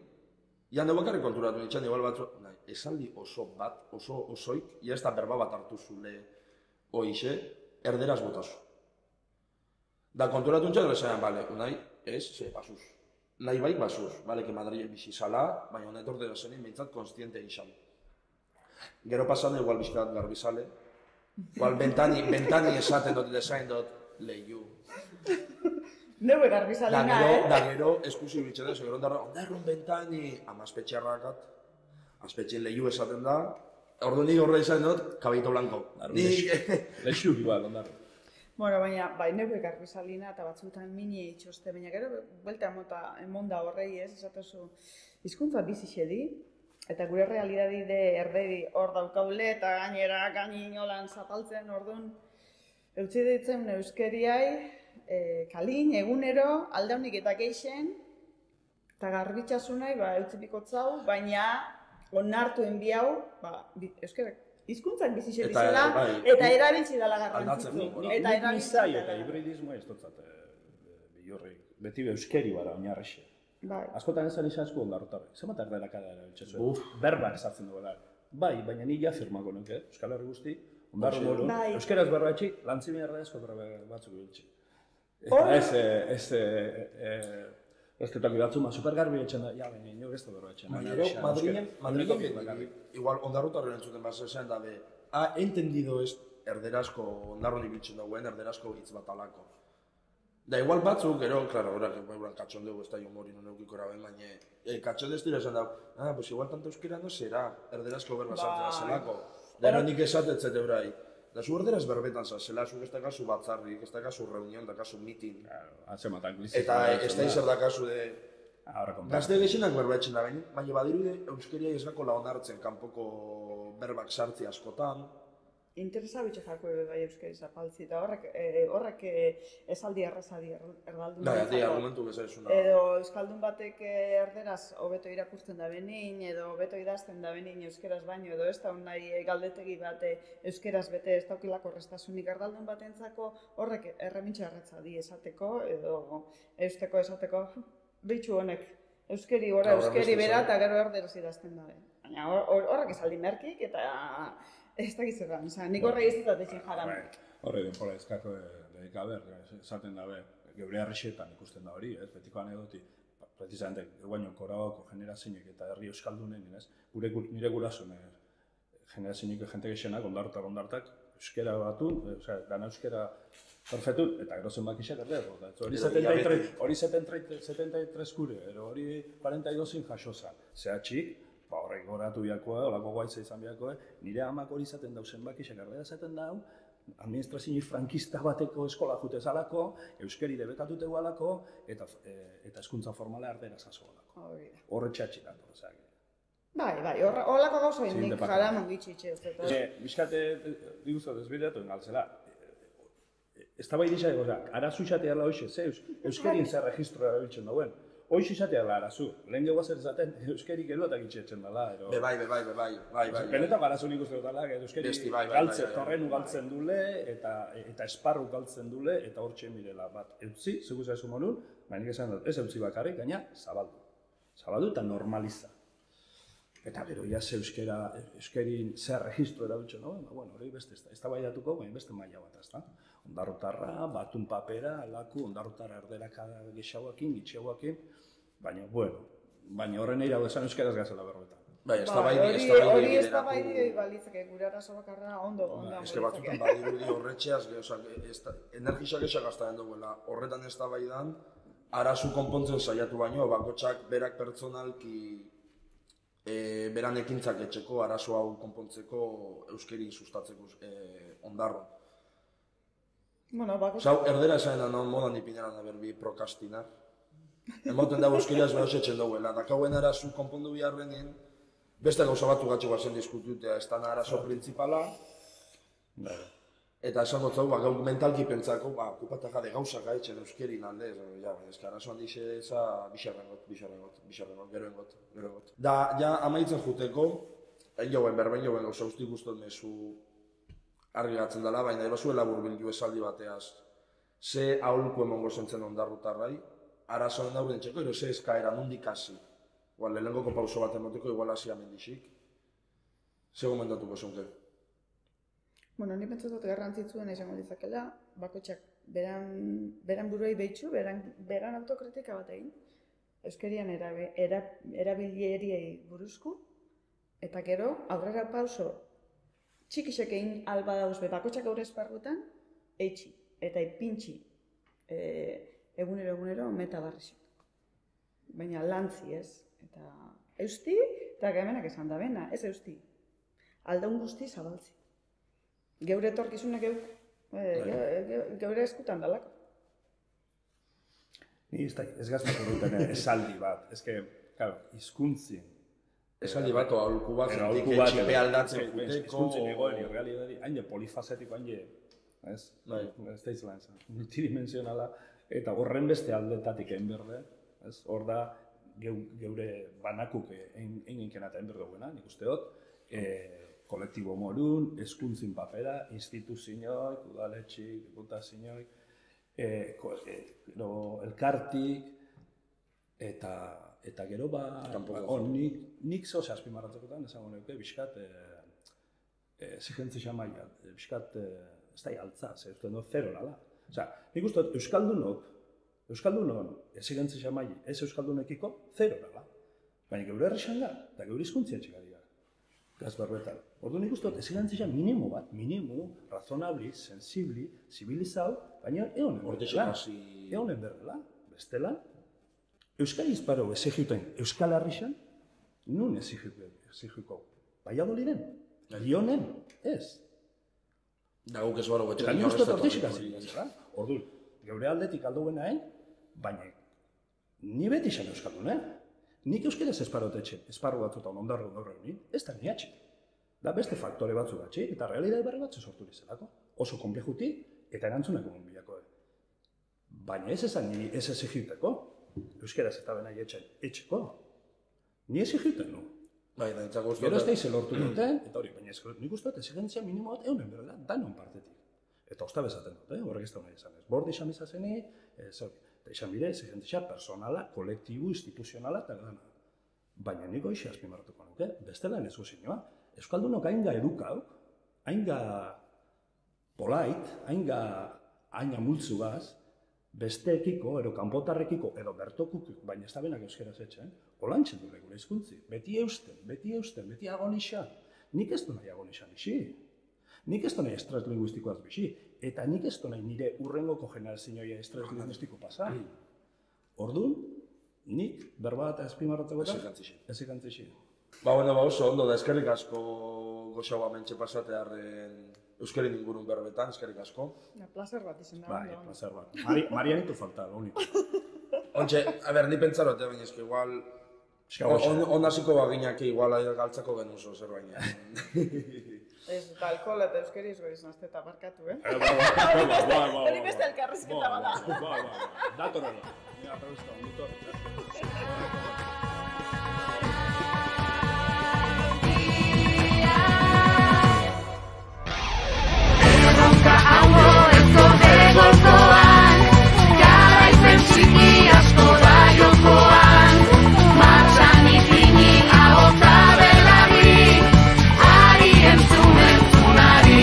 jande bakarrik konturatu nintzen, igual batzu, esaldi oso bat, oso osoik, ja ez da berba bat hartu zule hoixe, erderaz botazu. Da konturatu nintzen, esan, bale, unai, ez, ze, basuz. Nahi bai, basuz, bale, que Madrilen bizi zala, baina honet ordera zenin, behintzat konstiente izan. Gero pasan, igual bizkat garbizale, igual bentani esaten dut, desain dut, lehiu.
Neue garbizalena,
Da gero, eskusi bitxetan, gero ondarrun bentani, amazpetxarrakat, azpetxen lehiu esaten da, ordu nik horre izan dut, kabito blanko.
Lexu igual, ondarrun.
Bueno, baina, bai, neue garbizalina eta batzuetan mini itxoste, baina gero, buelta emonda horrei ez, esatuzu, hizkuntza bizixedi, eta gure realidadide erderi hor daukaule, eta gainera gaininolan zapaltzen, orduan, eutzi ditzen euskeriai, kalin, egunero, aldaunik eta geixen, eta garbitxasunai, eutzi bikotzau, baina onartu enbiau, euskera, hizkuntzak bizixe bizela, eta erabiltzi dela garrantzitzu.
Eta izai eta hibridismoa ez dutzat, beti euskeri bara, oinarrexe. Askotan ezan izan esku ondarrotarra, zemat erderakada erabiltzezu, berbak esartzen duela. Bai, baina ni ja firmako nuke, Euskal Herri guzti, ondarro moro, euskeraz berbatxi, lantzimi erredezko batzuk biltzi. Eta ez tetak idatzu, supergarbi etxen da, ja, baina inor ez da berbatxen.
Madrilen, igual ondarrotarren entzuten bat zen da, entendido ez erderazko ondarro nibiltzen dagoen, erderazko hitz bat alako. Da, igual batzuk, gero, klaro, horak katxondeu ez da humori non eukiko eraben, baina katxondez dira esan dago, pues igual tanto euskera no será, erderazko berba sartzen da zelako. Da, eronik esatetzet eurai. Da, zu erderaz berbetan zazela, zu ez da kasu batzarrik, ez da kasu reunión, da kasu mitin. Eta ez da izer da kasu de... Gazte gexenak berbetzen da behin, baina badiru euskeria ez gako laonartzen kanpoko berbak sartzi askotan.
Interesa bitxe jako bai euskeri zapaltzi, eta horrek esaldi errezadi erdaldun.
Da, argumentu bezalezuna.
Edo euskaldun batek erderaz hobeto irakurtzen da benin, edo hobeto idazten da benin euskeraz baino, edo ez da nahi galdetegi bate euskeraz bete ez daukilako restasunik erdaldun batentzako, horrek erremintxe erretzadi esateko, edo eusteko esateko, bitxu honek, euskeri bera eta gero erderaz idazten da. Baina horrek esaldi merkik eta... Ez da gizerran, nik horre izatatzen jaran.
Horre denpora ezkako dedikaber, esaten dabe, geure arrexetan ikusten da hori, betiko anegdoti, precisamente, guaino korabako generazioek eta herri euskaldunen, nire gurasun generazioek jente gexenak, ondartak, euskera batun, gana euskera perfetun, eta gero zenbak isak erdego. Hori 73 kure, hori 42 jasoza, zehatxik, horrek goratu biakoa, olako guaitza izan biakoa, nire amak hori izaten dau zenbaki xakardea izaten dau, administrazio frankista bateko eskola jute zalako, euskeri debekatute gualako, eta hezkuntza formala erdera zazo gualako. Horre txatxiratu, ozak.
Bai, horrelako gauza indik jaramon gitxitxe.
Bizkate, diguzat ezbideatu engaltzela. Ez da bai dixak, arazu xatea la hoxe, ze euskerin zer registroa erabiltzen dauen. Hoiz izatea da arazu. Lehen gegoaz ezaten euskeri gero eta gitxetzen dela.
Bai.
Benetako arazu nik uste dutala, euskeri terrenu galtzen dule, eta esparru galtzen dule, eta hor txen mirela. Bat, eutzi, zegu zaizu monun, baina nik esan dut, ez eutzi bakarrik, gaina zabaldu. Zabaldu eta normaliza. Eta gero, ja ze euskerin zer registro erabiltzen, no? Bueno, hori beste ez da baiatuko, baina beste maila bat, ez da? Ondarrutarra, batun papera, alaku, ondarrutarra erderaka gixauakin, gitxauakin, baina, bueno, baina horren eira esan euskeraz gazela berroetan.
Bai,
hori ez da bai balitzake, gure arazo bakarra ondo
ez que batzutan badirudi horretxeaz, energisak esak gaztaren duguela, horretan ez da baidan, arazu konpontzen saiatu baino, bakotxak berak pertsonalki beran ekintzak etxeko, arazo hau konpontzeko, euskeri sustatzeko ondarro. Zau, erdera esan da non modan ipineran da berbi prokastinar. Emoten dago euskeriaz behar esetzen duguela, dakauen arazu konpondu biharrenin, beste gauza batu gatxe guazen diskututea, ez da arazo principala. Eta esan dut zau, gau mentalki pentsako, kupata jade gauzak gaitxen euskerin alde, ez que arazo handixe eza bixarrengot, geroengot. Da, ja, amaitzen juteko, egin jauen berben jauen gauza usti guztot mezu argi gatzen dela, baina ebazuela burbildu esaldi bateaz, ze aholku emongo zentzen ondarrutarrai, arazoen dauden txeko, ero ze eskaera nondik hasi. Igual, lehengoko pauso bat emoteko, igual hasi amendixik. Ze gomendatuko zonke?
Bueno, ni pentsatu dut garrantzitsuen izango ditzakela, bakotxak beran buruei behitxu, beran autokritika bat egin, euskerian erabilieriei buruzku, eta gero, aurrera pauso, txikisek egin alba dauzbe bakotxak aurre esparrutan, eitxi, eta ipintxi egunero metabarrizio. Baina lantzi ez, eta eusti, eta gaimenak esan da bena, ez eusti, aldaun guzti zabaltzi. Geure etorkizunak geure eskutan dalako.
Ni ez gaztako duten esaldi bat, ez que, claro, hizkuntzien.
Esaldi bat, aholku bat, etxipe aldatzen juteko.
Hizkuntzien egoen, irrealidadi, hain polifazetiko, hain ez da izan, multidimensionala, eta horren beste aldetatik egin berde, hor da, geure banakuk egin eta egin berduguena, nik uste dut, kolektibo morun, hezkuntzin papera, instituzioak, udaletxik, diputazioak, elkartik, eta gero nik zoze azpimarratzekotan, esango neuke, bizkat, exigentzi xamaia, bizkat, ez da altza, ez da zero nala. Osa, nik uste dut, Euskaldunon exigentzi xamaia, ez euskaldunekiko, zero nala. Baina geure herri xanga, eta geure hizkuntzia txika dira. Gazberbetan. Ordu nik uste dut, exigantzia minimo bat, razonabli, sensibli, zibilizau, baina egonen berrela, bestela. Euskal izparo eziguten Euskal Herrixan, nun ezigiko? Baiadoliren? Lionen? Ez.
Daguk ez baro betxera.
Eta nik uste dut ortexik azizela. Ordu, geure aldetik alduenaen, baina ni beti izan euskaldun, Nik euskeraz esparru batzutan ondarru gaurregunin, ez da niatxe. Da beste faktore batzuk batxe, eta realidade berri batzu sortu dizelako. Oso komplejuti eta erantzuneko monbilako. Baina ez esan ni ez egiteko, euskeraz eta bena etxeko. Ni ez egiten nu. Gero ez da izel hortu duten, eta hori, baina nik uste dut exigentzia minimo bat eunen berrela, danon partetik. Eta osta bezaten dut, horrek ez da nahi esan ez. Bordi esan izazeni, eta izan bide, exigentzia personala, kolektibu, instituzionala, eta gana. Baina niko isi azpimarratuko nuke, bestela ez guzinioa. Euskaldunok hainga edukau, hainga polait, hainga multzugaz, besteekiko, ero kanpotarrekiko, edo bertokukiko, baina ez da benak euskeraz etxen, olantxen dure gure hizkuntzi. Beti eusten, beti agonixan. Nik ez du nahi agonixan isi. Nik ez du nahi estres linguistikoaz bixi. Eta nik ez du nahi nire urrengoko generazioa estres linguistiko pasa. Orduan, nik berba eta azpimarratzeko eta ezikantzixi.
Oso ondo da, eskerrik asko goxau amentxe pasatearen euskerin ingurun berbetan, eskerrik asko.
Plazer bat izan da.
Bai, plazer bat. Marianitu falta, lo único.
Ontxe, a ber, ni pentsarote, baina eski igual... Ondaziko baginak igual galtzako genuzo zer baina.
Ez, eta alkohola eta euskeri izgo izan azteta barkatu,
Hori beste elkarrezketa bada.
Datorrela.
Erronka hauo ez gorde gorkoan, garaipen txiki asko da jokoan, martxan ipini ahotsa belagi, ari entzunari.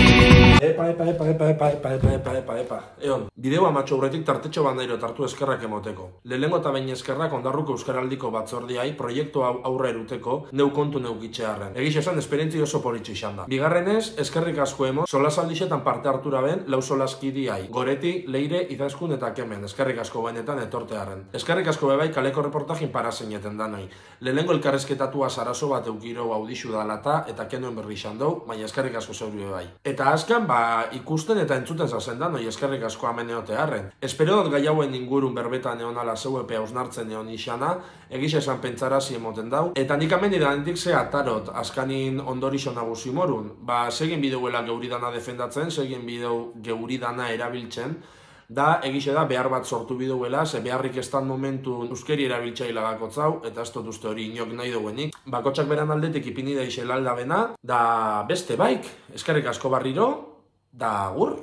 Epa. Eon, bideoa matxo aurretik tartetxo bandairo tartu eskerrak emoteko. Lehenengo eta behin eskerrak Ondarruko Euskaraldiko batzordiai proiektu hau aurre eruteko neu kontu neukitxearren. Egiz esan, esperientzi oso politxe izan da. Bigarrenez, eskerrik asko emo, solasaldixetan parte hartura ben, lau solaskidiai. Goreti, Leire, Izaskun eta Kemen, eskerrik asko benetan etortearren. Eskerrik asko bebai kaleko reportajin parazineten danoi. Lehenengo elkarrezketatua saraso bat eukiro audixu dalata eta kenuen berri izan dou, baina eskerrik asko zeuri bebai. Eta azkan, ikusten eta entzuten zazen danoi, eskerrik asko ameneotearren. Espero dut gai hauen ingurun berbetan eonala zeuepe hausnartzen eon isana, egiz esan pentsarazi emoten dau. Eta nik ameni da hendik ze atarot, askanin ondorixo nagusi morun. Segin bideuela geuridana defendatzen, segin bideu geuridana erabiltzen, da egixe da behar bat sortu bideuela, ze beharrik estan momentu euskeri erabiltzaila bakotzau, eta ez dut uste hori inok nahi duenik. Bakotxak beran aldetik ipini da isela aldabena, da beste baik, eskerrik asko barriro, da agur.